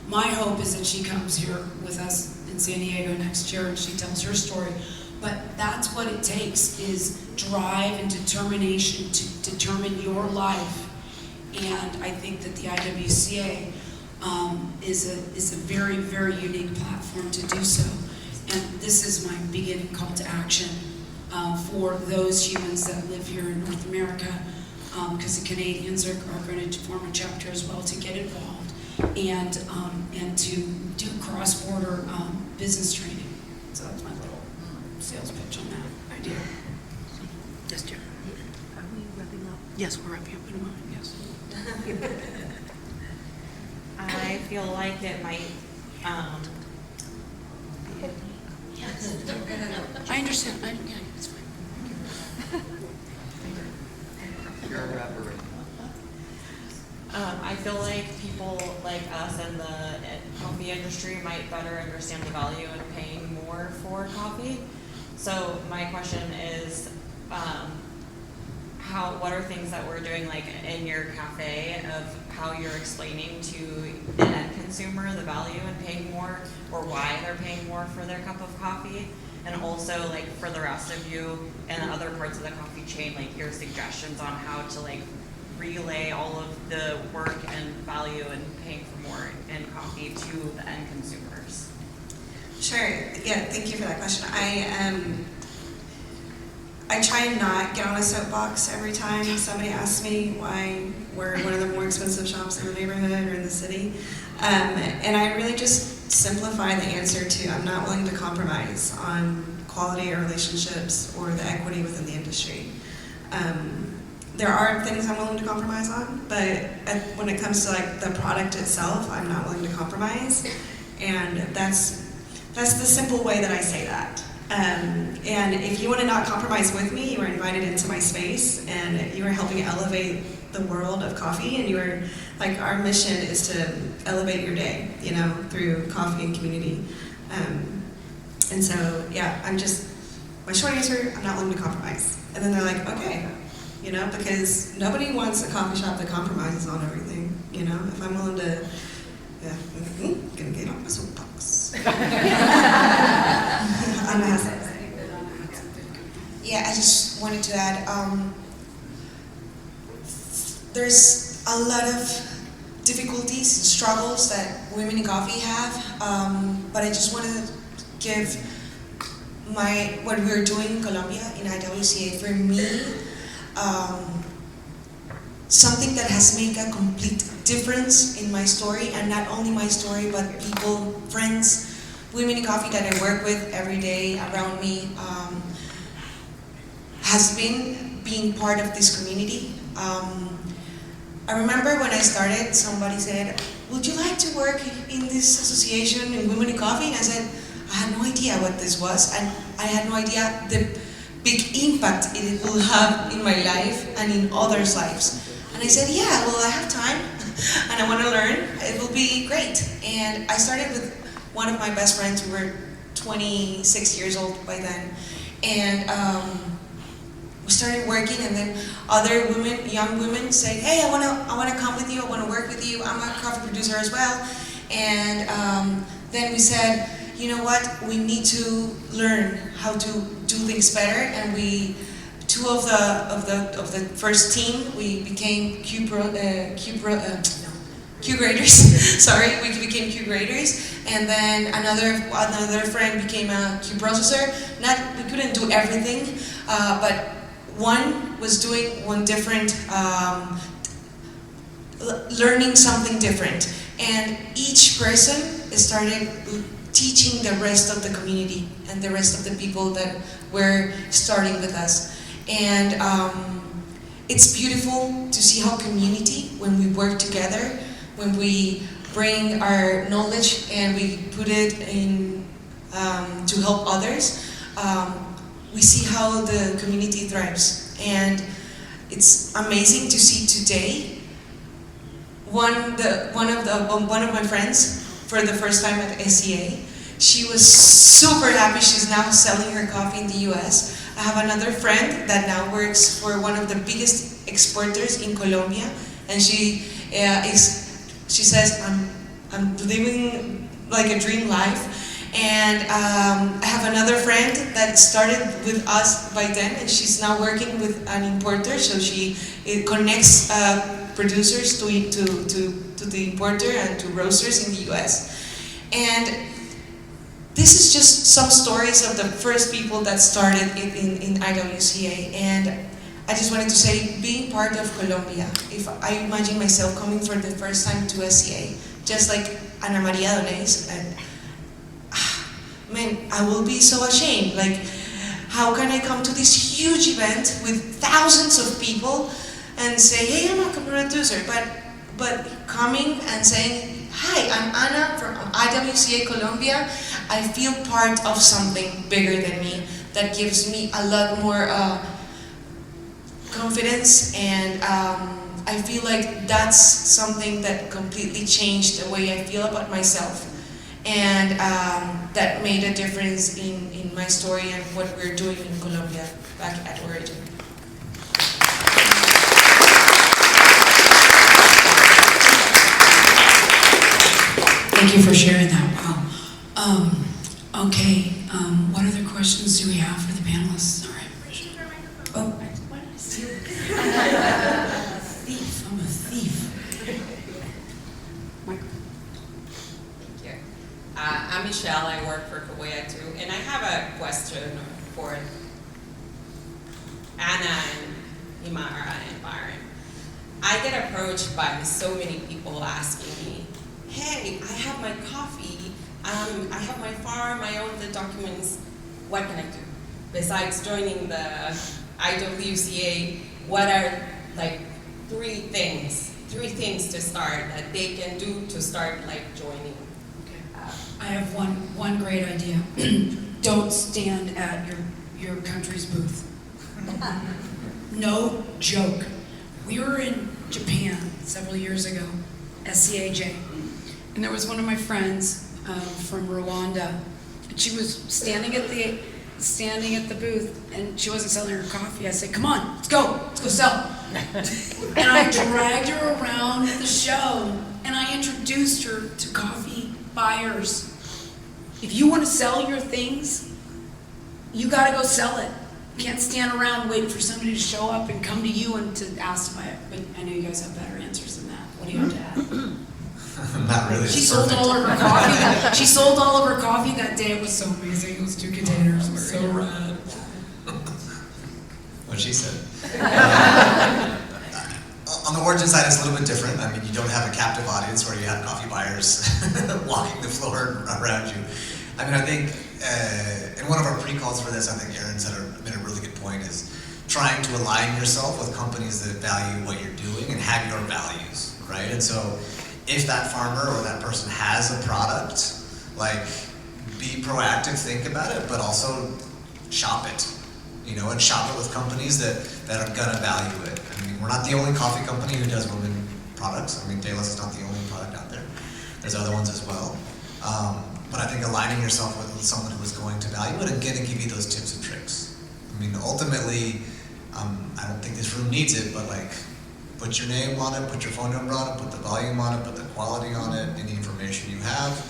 My hope is that she comes here with us in San Diego next year and she tells her story. But that's what it takes, is drive and determination to determine your life. And I think that the IWCA is a very, very unique platform to do so. And this is my beginning call to action for those humans that live here in North America, because the Canadians are going to form a chapter as well to get involved and to do cross-border business training. So that's my little sales pitch on that idea. Yes, dear. Are we wrapping up? Yes, we're wrapping up in a moment, yes. I feel like it might, yes. I understand. Yeah, it's fine. You're a rapper right I feel like people like us in the coffee industry might better understand the value in paying more for coffee. So my question is, what are things that we're doing like in your cafe of how you're explaining to the end consumer the value in paying more or why they're paying more for their cup of coffee? And also like for the rest of you and other parts of the coffee chain, like your suggestions on how to like relay all of the work and value and paying for more in coffee to the end consumers. Sure. Yeah, thank you for that question. I try and not get on a soapbox every time somebody asks me why we're one of the more expensive shops in the neighborhood or in the city. And I really just simplify the answer to I'm not willing to compromise on quality or relationships or the equity within the industry. There are things I'm willing to compromise on, but when it comes to like the product itself, I'm not willing to compromise. And that's the simple way that I say that. And if you want to not compromise with me, you are invited into my space and you are helping elevate the world of coffee, and you are like, our mission is to elevate your day, through coffee and community. And so, yeah, my short answer, I'm not willing to compromise. And then they're like, okay, you know, because nobody wants a coffee shop that compromises on everything, you know? If I'm willing to, yeah, gonna get off my soapbox. Anna has it. Yeah, I just wanted to add, there's a lot of difficulties and struggles that women in coffee have, but I just want to give what we're doing in Colombia, in IWCA, for me, something that has made a complete difference in my story, and not only my story, but people, friends, women in coffee that I work with every day around me, has been being part of this community. I remember when I started, somebody said, would you like to work in this association in Women in Coffee? And I said, I had no idea what this was, and I had no idea the big impact it will have in my life and in others' lives. And I said, yeah, well, I have time, and I want to learn. It will be great. And I started with one of my best friends. We were 26 years old by then. And we started working, and then other women, young women, say, "Hey, I wanna come with you. I wanna work with you. I'm a coffee producer as well." And then we said, "You know what? We need to learn how to do things better." And two of the first team, we became Q graders. Sorry, we became Q graders, and then another friend became a Q processor. We couldn't do everything, but one was doing one different, learning something different, and each person started teaching the rest of the community and the rest of the people that were starting with us. And it's beautiful to see how community, when we work together, when we bring our knowledge and we put it in to help others, we see how the community thrives. And it's amazing to see today one of my friends, for the first time at SCA, she was super happy. She's now selling her coffee in the US. I have another friend that now works for one of the biggest exporters in Colombia, and she says, I'm living like a dream life. And I have another friend that started with us by then, and she's now working with an importer, so she connects producers to the importer and to roasters in the US. And this is just some stories of the first people that started in IWCA. And I just wanted to say, being part of Colombia, if I imagine myself coming for the first time to SCA, just like María Donneys, and man, I will be so ashamed. Like, how can I come to this huge event with thousands of people and say, hey, I'm a coffee producer, but coming and saying, hi, I'm Ana from IWCA Colombia. I feel part of something bigger than me that gives me a lot more confidence, and I feel like that's something that completely changed the way I feel about myself, and that made a difference in my story and what we're doing in Colombia back at Origin. Thank you for sharing that. Wow. Okay. What other questions do we have for the panelists? All right. Oh, what did I steal? Thief. I'm a thief. Thank you. I'm Michelle. I work for Covoya too, and I have a question for Anna and Yimara and Byron. I get approached by so many people asking me, hey, I have my coffee, I have my farm, I own the documents, what can I do? Besides joining the IWCA, what are like three things to start that they can do to start like joining? I have one great idea. Don't stand at your country's booth. No joke. We were in Japan several years ago, SCAJ. And there was one of my friends from Rwanda, and she was standing at the standing at the booth, and she wasn't selling her coffee. I said, come on, let's go sell. And I dragged her around the show, and I introduced her to coffee buyers. If you want to sell your things, you got to go sell it. You can't stand around waiting for somebody to show up and come to you and to ask to buy it. But I know you guys have better answers than that. What do you have to add? Not really. She sold all of her coffee. She sold all of her coffee that day. It was so amazing. It was 2 containers. It was so rad. What she said. On the origin side, it's a little bit different. I mean, you don't have a captive audience where you have coffee buyers walking the floor around you. I mean, I think in one of our pre-calls for this, I think Erin made a really good point, is trying to align yourself with companies that value what you're doing and have your values, right? And so if that farmer or that person has a product, like, be proactive, think about it, but also shop it, you know, and shop it with companies that are gonna value it. I mean, we're not the only coffee company who does women products. I mean, Dayless is not the only product out there. There's other ones as well. But I think aligning yourself with someone who is going to value it and gonna give you those tips and tricks. I mean, ultimately, I don't think this room needs it, but like, put your name on it, put your phone number on it, put the volume on it, put the quality on it, any information you have,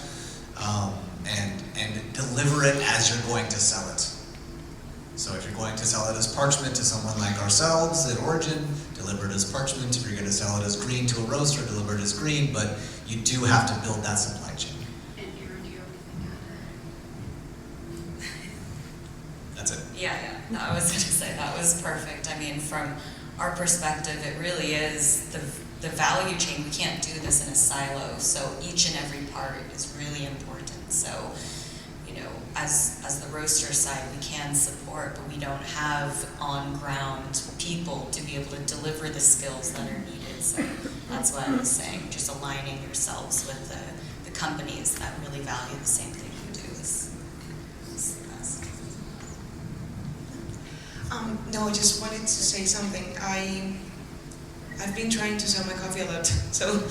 and deliver it as you're going to sell it. So if you're going to sell it as parchment to someone like ourselves at Origin, deliver it as parchment. If you're going to sell it as green to a roaster, deliver it as green, but you do have to build that supply chain. And Erin, do you have anything to add? That's it. Yeah. No, I was going to say that was perfect. I mean, from our perspective, it really is the value chain. We can't do this in a silo, so each and every part is really important. So, you know, as the roaster side, we can support, but we don't have on-ground people to be able to deliver the skills that are needed. So that's what I was saying, just aligning yourselves with the companies that really value the same thing you do is the best. No, I just wanted to say something. I've been trying to sell my coffee a lot, so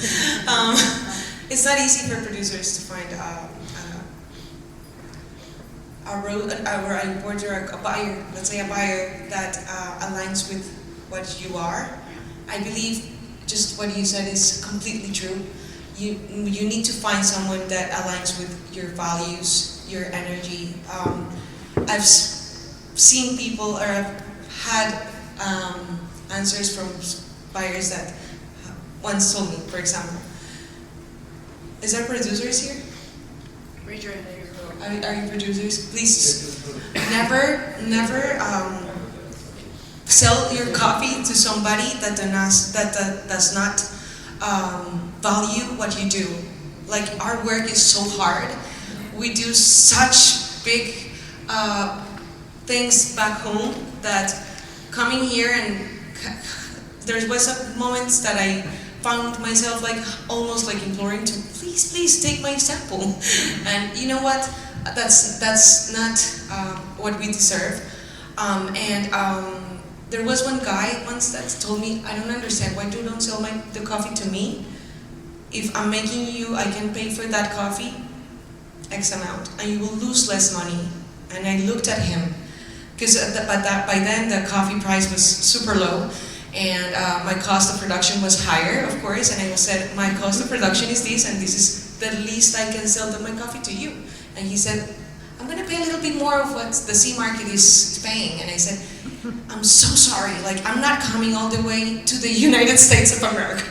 it's not easy for producers to find a importer, a buyer, let's say a buyer that aligns with what you are. I believe just what you said is completely true. You need to find someone that aligns with your values, your energy. I've seen people, or I've had answers from buyers that once told me, for example, is there producers here? Raise your hand. Are you producers? Please never sell your coffee to somebody that does not value what you do. Like, our work is so hard. We do such big things back home that coming here, and there was a moment that I found myself like almost like imploring to please take my sample. And you know what? That's not what we deserve. There was one guy once that told me, I don't understand, why you don't sell the coffee to me? If I'm making you, I can pay for that coffee X amount, and you will lose less money. And I looked at him, because by then the coffee price was super low, and my cost of production was higher, of course, and I said, my cost of production is this, and this is the least I can sell my coffee to you. And he said, I'm going to pay a little bit more of what the sea market is paying. And I said, I'm so sorry, like, I'm not coming all the way to the United States of America.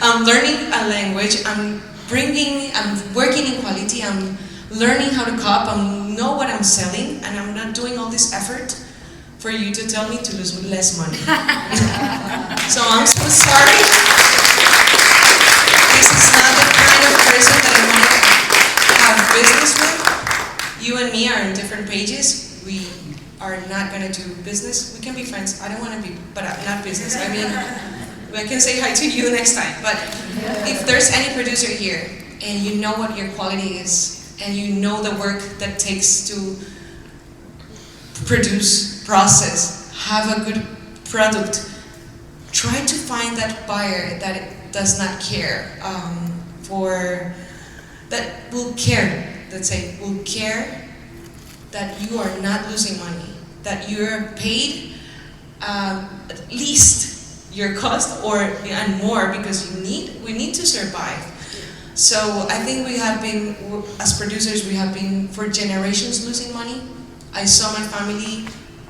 I'm learning a language, I'm working in quality, I'm learning how to cop, I know what I'm selling, and I'm not doing all this effort for you to tell me to lose less money. So I'm so sorry. This is not the kind of person that I want to have business with. You and me are on different pages. We are not going to do business. We can be friends. I don't want to be, but not business. I mean, I can say hi to you next time. But if there's any producer here, and you know what your quality is, and you know the work that takes to produce, process, have a good product, try to find that buyer that does not care that will care, let's say, will care that you are not losing money, that you're paid at least your cost and more, because we need to survive. So I think we have been, as producers, we have been for generations losing money. I saw my family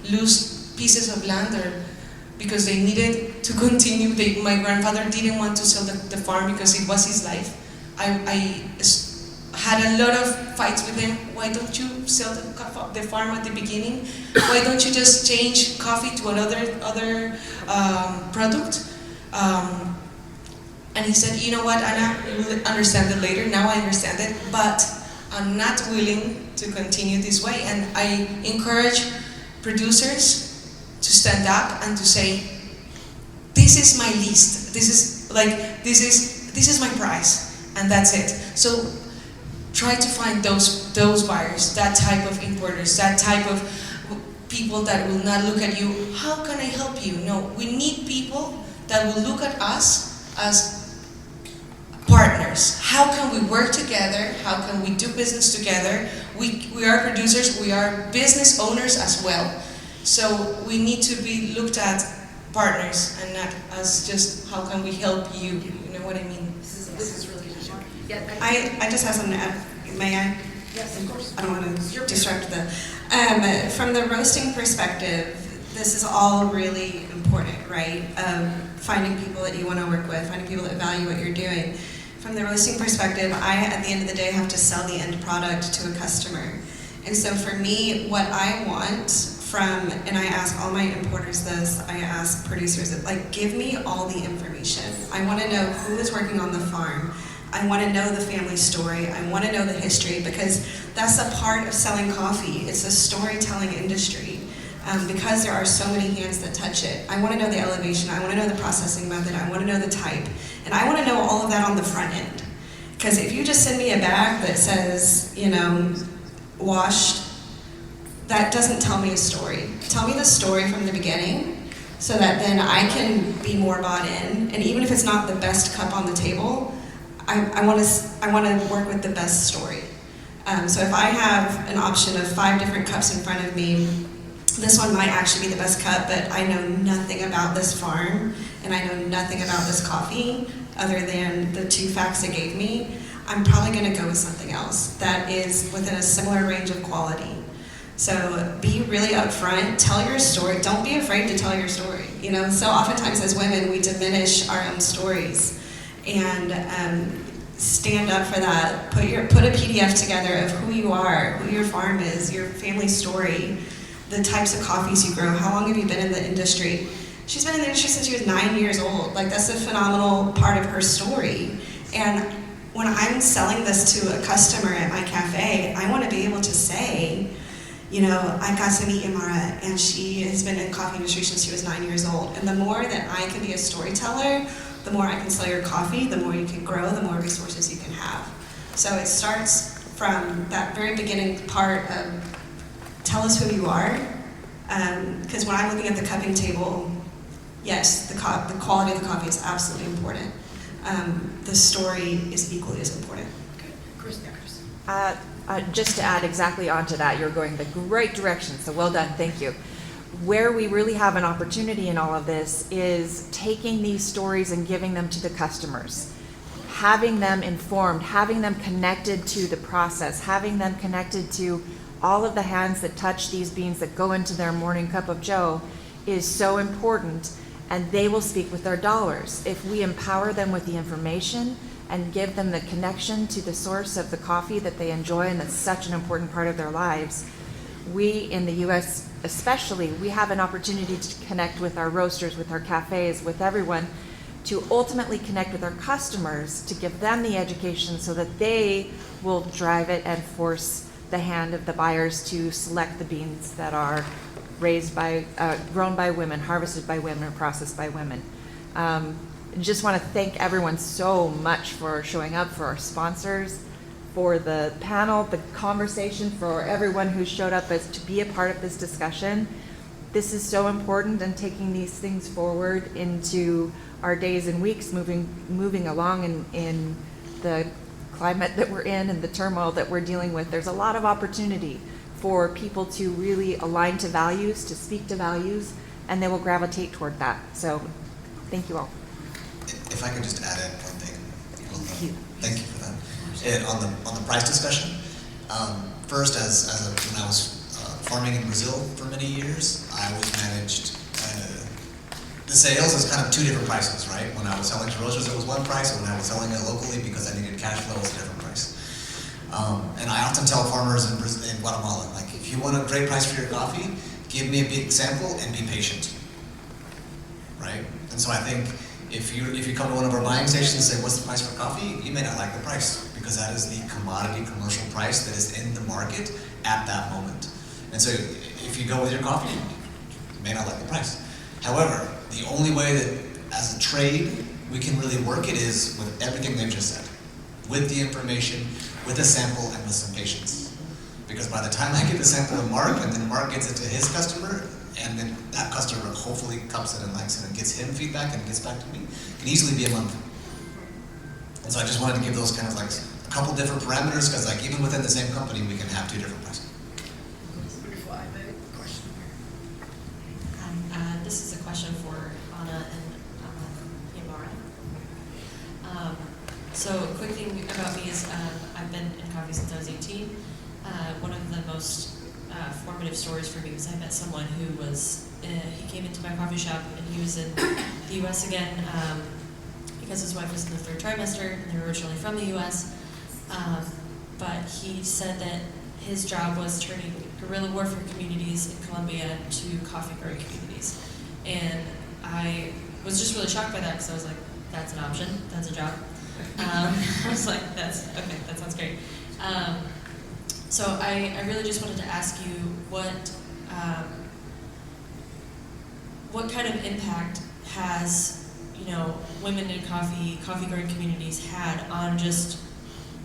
lose pieces of land because they needed to continue. My grandfather didn't want to sell the farm because it was his life. I had a lot of fights with him. Why don't you sell the farm at the beginning? Why don't you just change coffee to another product? And he said, you know what, Anna, you will understand it later. Now I understand it, but I'm not willing to continue this way. And I encourage producers to stand up and to say, this is my list. This is my price, and that's it. So try to find those buyers, that type of importers, that type of people that will not look at you, how can I help you? No, we need people that will look at us as partners. How can we work together? How can we do business together? We are producers, we are business owners as well. So we need to be looked at partners and not as just how can we help you? You know what I mean? This is really good. Yeah, I just have something to add. May I? Yes, of course. I don't want to disrupt from the roasting perspective, this is all really important, right? Finding people that you want to work with, finding people that value what you're doing. From the roasting perspective, at the end of the day, have to sell the end product to a customer. And so for me, what I want and I ask all my importers this, I ask producers, like, give me all the information. I want to know who is working on the farm. I want to know the family story. I want to know the history, because that's a part of selling coffee. It's a storytelling industry. Because there are so many hands that touch it. I want to know the elevation, I want to know the processing method, I want to know the type, and I want to know all of that on the front end. Because if you just send me a bag that says, washed, that doesn't tell me a story. Tell me the story from the beginning, so that then I can be more bought in, and even if it's not the best cup on the table, I want to work with the best story. So if I have an option of 5 different cups in front of me, this one might actually be the best cup, but I know nothing about this farm, and I know nothing about this coffee, other than the 2 facts it gave me, I'm probably going to go with something else that is within a similar range of quality. So be really upfront, tell your story, don't be afraid to tell your story. So oftentimes as women, we diminish our own stories, and stand up for that. Put a PDF together of who you are, who your farm is, your family story, the types of coffees you grow, how long have you been in the industry. She's been in the industry since she was 9 years old. Like, that's a phenomenal part of her story. And when I'm selling this to a customer at my cafe, I want to be able to say, I got to meet Yimara, and she has been in the coffee industry since she was 9 years old. And the more that I can be a storyteller, the more I can sell your coffee, the more you can grow, the more resources you can have. So it starts from that very beginning part of, tell us who you are, because when I'm looking at the cupping table, yes, the quality of the coffee is absolutely important. The story is equally as important. Chris. Just to add exactly onto that, you're going the right direction, so well done, thank you. Where we really have an opportunity in all of this is taking these stories and giving them to the customers, having them informed, having them connected to the process, having them connected to all of the hands that touch these beans that go into their morning cup of joe is so important, and they will speak with their dollars. If we empower them with the information and give them the connection to the source of the coffee that they enjoy and that's such an important part of their lives, we in the US especially, we have an opportunity to connect with our roasters, with our cafes, with everyone, to ultimately connect with our customers, to give them the education so that they will drive it and force the hand of the buyers to select the beans that are raised by, grown by women, harvested by women, processed by women. Just want to thank everyone so much for showing up, for our sponsors, for the panel, the conversation, for everyone who showed up to be a part of this discussion. This is so important, and taking these things forward into our days and weeks, moving along in the climate that we're in and the turmoil that we're dealing with. There's a lot of opportunity for people to really align to values, to speak to values, and they will gravitate toward that. So thank you all. If I could just add in one thing. Thank you for that. On the price discussion, first, when I was farming in Brazil for many years, I always managed the sales as kind of two different prices, right? When I was selling to roasters, it was one price, and when I was selling it locally because I needed cash flow, it was a different price. And I often tell farmers in Guatemala, like, if you want a great price for your coffee, give me a big sample and be patient, right? And so I think if you come to one of our buying stations and say, what's the price for coffee? You may not like the price, because that is the commodity commercial price that is in the market at that moment. And so if you go with your coffee, you may not like the price. However, the only way that, as a trade, we can really work it is with everything they've just said. With the information, with a sample, and with some patience. Because by the time I give the sample to Mark, and then Mark gets it to his customer, and then that customer hopefully comes in and likes it and gets him feedback and gets back to me, it can easily be a month. And so I just wanted to give those kind of like a couple different parameters, because like even within the same company, we can have two different prices. This is a question for Anna and Yimara. So a quick thing about me is I've been in coffee since I was 18. One of the most formative stories for me was I met someone who was, he came into my coffee shop and he was in the US again because his wife was in the 3rd trimester and they were originally from the US. But he said that his job was turning guerrilla warfare communities in Colombia to coffee growing communities. And I was just really shocked by that because I was like, that's an option, that's a job. I was like, that's, okay, that sounds great. So I really just wanted to ask you what kind of impact has, you know, women in coffee growing communities had on just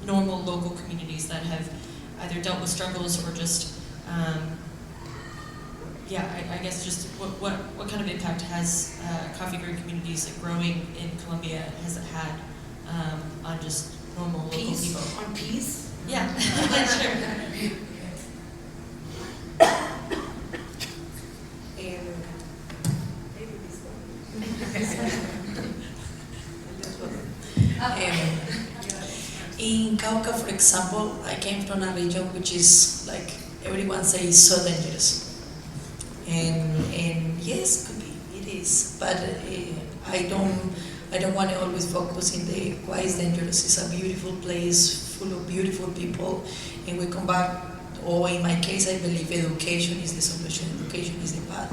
normal local communities that have either dealt with struggles or just, I guess just what kind of impact has coffee growing communities growing in Colombia has it had on just normal local people? On peace? Yeah, sure. In Cauca, for example, I came from a region which is like everyone says so dangerous, and yes, could be, it is, but I don't want to always focus in the why it's dangerous. It's a beautiful place full of beautiful people, and we come back, or in my case, I believe education is the solution, education is the path.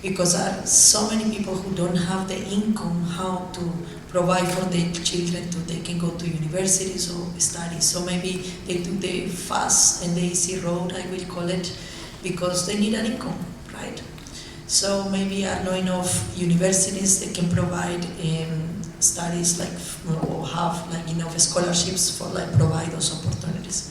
Because there are so many people who don't have the income how to provide for their children so they can go to universities or study. So maybe they took the fast and the easy road, I will call it, because they need an income, right? So maybe are not enough universities that can provide studies like, or have like enough scholarships for like provide those opportunities.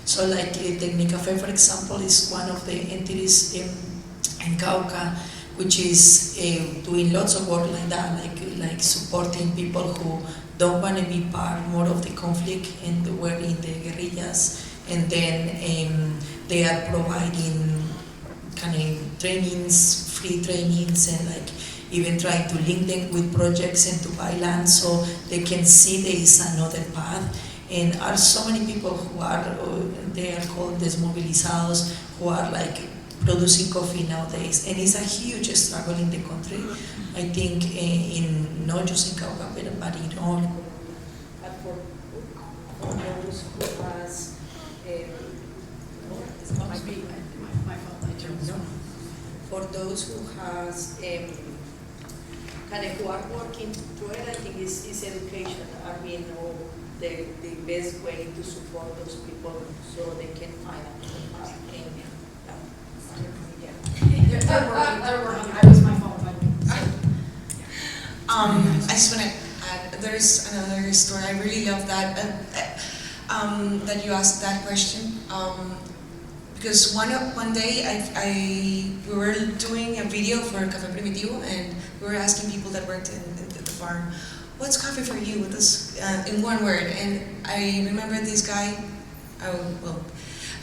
So like Café, for example, is one of the entities in Cauca, which is doing lots of work like that, like supporting people who don't want to be part more of the conflict and were in the guerrillas, and then they are providing kind of trainings, free trainings, and like even trying to link them with projects and to buy land so they can see there is another path. And are so many people who are, they are called desmovilizados, who are like producing coffee nowadays, and it's a huge struggle in the country. I think in not just in Cauca, but in all. But for those who has, for those who has kind of who are working through it, I think is education. I mean, the best way to support those people so they can find a path. They're working. I was my fault. I just want to add, there's another story. I really love that that you asked that question. Because one day we were doing a video for Café Primavito, and we were asking people that worked in the farm, what's coffee for you? In one word. And I remember this guy,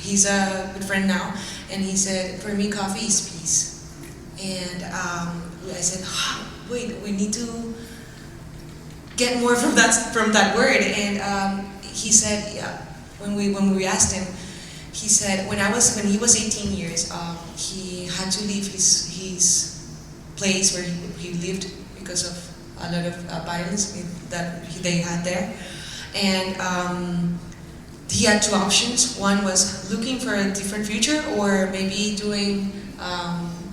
he's a good friend now, and he said, for me, coffee is peace. And I said, wait, we need to get more from that word. And he said, yeah, when we asked him, he said when he was 18 years, he had to leave his place where he lived because of a lot of violence that they had there. And he had two options. One was looking for a different future, or maybe doing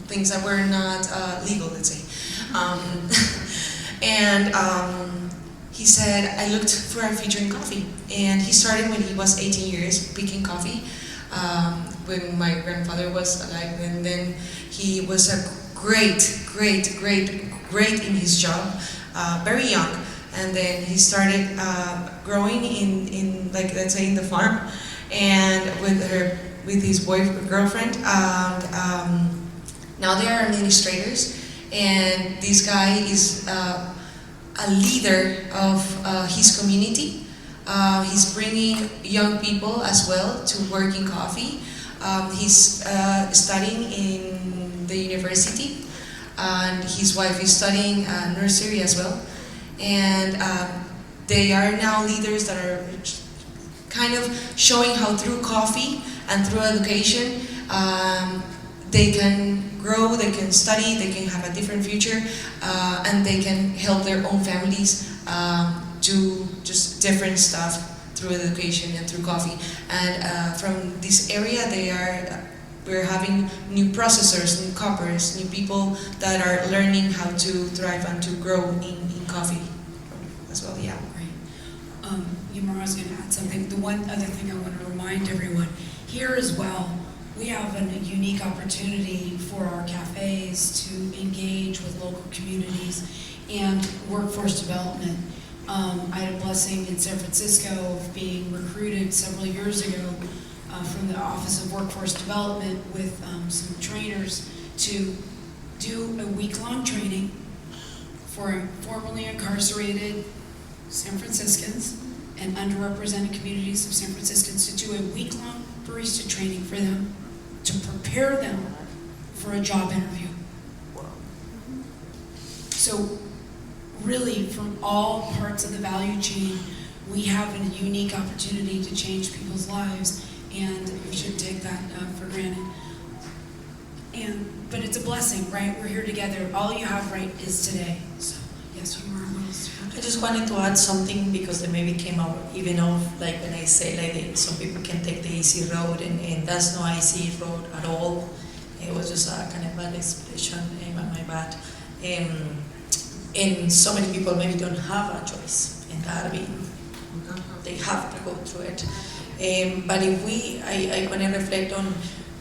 things that were not legal, let's say. He said, I looked for a future in coffee. And he started when he was 18 years picking coffee, when my grandfather was alive. And then he was a great in his job, very young. And then he started growing in like, let's say, in the farm, and with his girlfriend. And now they are administrators. And this guy is a leader of his community. He's bringing young people as well to work in coffee. He's studying in the university, and his wife is studying nursery as well. And they are now leaders that are kind of showing how through coffee and through education they can grow, they can study, they can have a different future, and they can help their own families do just different stuff through education and through coffee. And from this area, we're having new processors, new coppers, new people that are learning how to thrive and to grow in coffee as well. Yeah. Great. Yimara's going to add something. The one other thing I want to remind everyone here as well, we have a unique opportunity for our cafes to engage with local communities and workforce development. I had a blessing in San Francisco of being recruited several years ago from the Office of Workforce Development with some trainers to do a week-long training for formerly incarcerated San Franciscans and underrepresented communities of San Franciscans, to do a week-long barista training for them, to prepare them for a job interview. So really, from all parts of the value chain, we have a unique opportunity to change people's lives, and we should take that for granted. But it's a blessing, right? We're here together. All you have right is today. So yes, you are. I just wanted to add something, because they maybe came out even off, like when I say like some people can take the easy road, and that's no easy road at all. It was just a kind of bad expression, my bad. And so many people maybe don't have a choice in that, they have to go through it. But if I want to reflect on,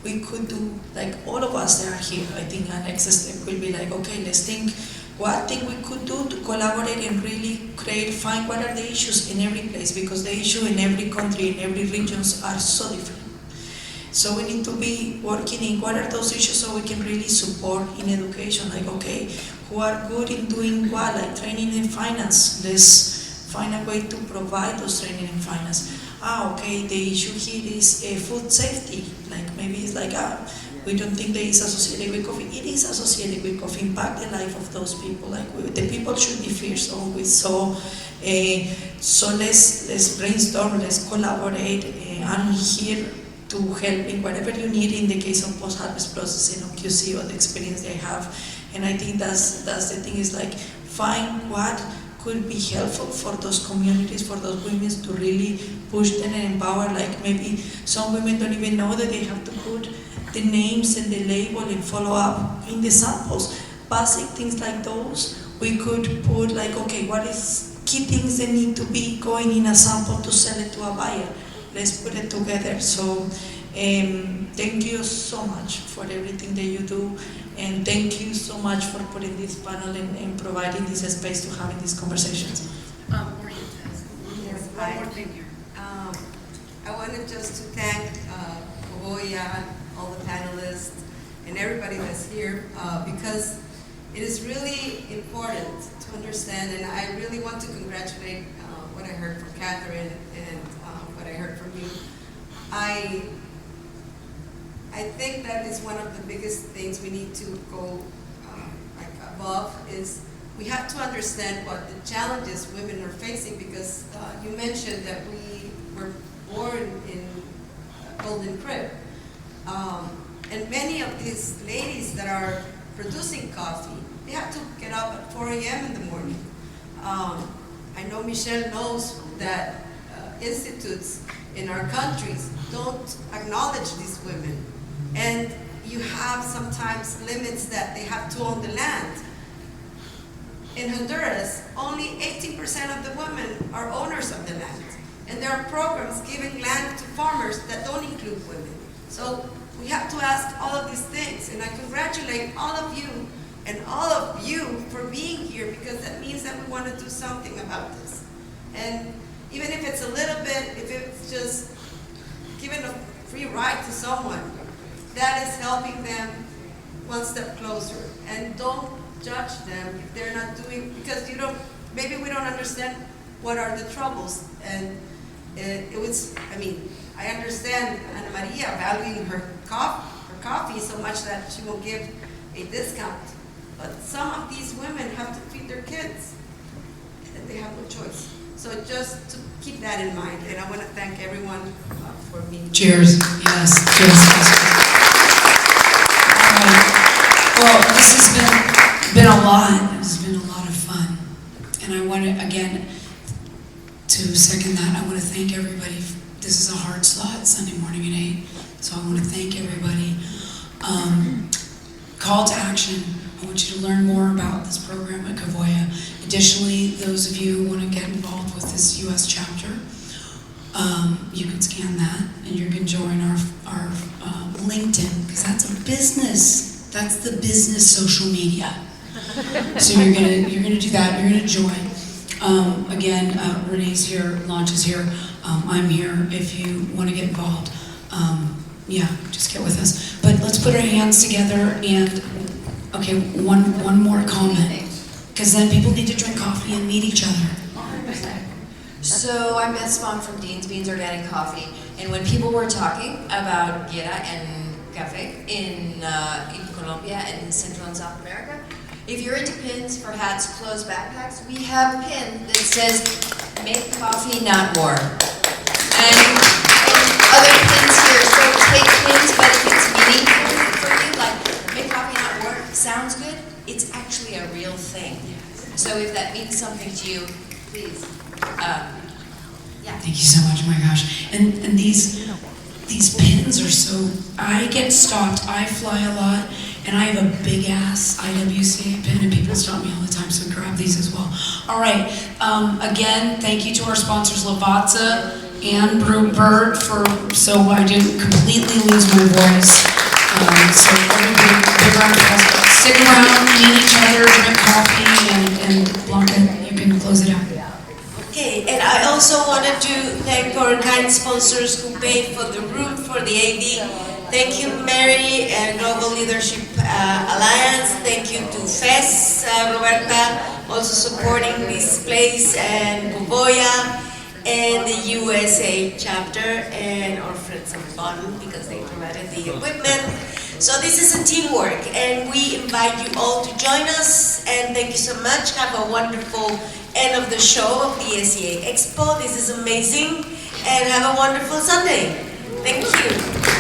we could do, like all of us that are here, I think our next step will be like, okay, let's think what thing we could do to collaborate and really find what are the issues in every place, because the issue in every country, in every regions are so different. So we need to be working in what are those issues so we can really support in education, like, okay, who are good in doing what, like training in finance, let's find a way to provide those training in finance. Okay, the issue here is food safety, like maybe it's like, we don't think that it's associated with coffee. It is associated with coffee, impact the life of those people. Like the people should be first always. So let's brainstorm, let's collaborate. I'm here to help in whatever you need in the case of post-harvest processing or QC or the experience they have. And I think that's the thing, is like find what could be helpful for those communities, for those women to really push them and empower. Like maybe some women don't even know that they have to put the names and the label and follow up in the samples. Basic things like those, we could put like, okay, what is key things that need to be going in a sample to sell it to a buyer? Let's put it together. So thank you so much for everything that you do, and thank you so much for putting this panel and providing this space to having these conversations. One more thing here. I wanted just to thank Covoya, all the panelists, and everybody that's here, because it is really important to understand, and I really want to congratulate what I heard from Katherine and what I heard from you. I I think that is one of the biggest things we need to go above is we have to understand what the challenges women are facing, because you mentioned that we were born in a golden crib. And many of these ladies that are producing coffee, they have to get up at 4 a.m. in the morning. I know Michelle knows that institutes in our countries don't acknowledge these women. And you have sometimes limits that they have to own the land. In Honduras, only 18% of the women are owners of the land. And there are programs giving land to farmers that don't include women. So we have to ask all of these things. And I congratulate all of you and all of you for being here, because that means that we want to do something about this. And even if it's a little bit, if it's just giving a free ride to someone, that is helping them one step closer. And don't judge them if they're not doing, because you don't, maybe we don't understand what are the troubles. And it was, I mean, I understand Ana María valuing her coffee so much that she will give a discount. But some of these women have to feed their kids, and they have no choice. So just to keep that in mind, and I want to thank everyone for being here. Cheers. Yes. Cheers. Well, this has been a lot. This has been a lot of fun, and I want to again to second that. I want to thank everybody. This is a hard slot, Sunday morning at 8, so I want to thank everybody. Call to action. I want you to learn more about this program at Covoya. Additionally, those of you who want to get involved with this U.S. chapter, you can scan that, and you can join our LinkedIn, because that's a business. That's the business social media. So you're gonna do that. You're gonna join. Again, Renee's here, Launch is here. I'm here. If you want to get involved, yeah, just get with us. But let's put our hands together and. Okay, one more comment, because then people need to drink coffee and meet each other. 100%. So I'm Beth Spong from Dean's Beans Organic Coffee, and when people were talking about Yimara and Café in Colombia and in Central and South America, if you're into pins for hats, clothes, backpacks, we have a pin that says, "Make coffee, not war." And other pins here, so take pins, but if it's meaningful for you, like, "Make coffee, not war," sounds good, it's actually a real thing. So if that means something to you, please, yeah. Thank you so much, oh my gosh. And these pins are so, I get stopped, I fly a lot, and I have a big ass IWCA pin, and people stop me all the time, so grab these as well. All right, again, thank you to our sponsors, Lavazza and Brewbird, so I didn't completely lose my voice. So everybody, big round of applause. Stick around, meet each other, drink coffee, and Blanca, you can close it out. Okay, and I also wanted to thank our kind sponsors who paid for the room for the AD. Thank you, Mary and Global Leadership Alliance. Thank you to Philz, Roberta, also supporting this place, and Covoya, and the USA chapter, and our friends of Bonn, because they provided the equipment. So this is a teamwork, and we invite you all to join us, and thank you so much. Have a wonderful end of the show of the SCA Expo. This is amazing, and have a wonderful Sunday. Thank you.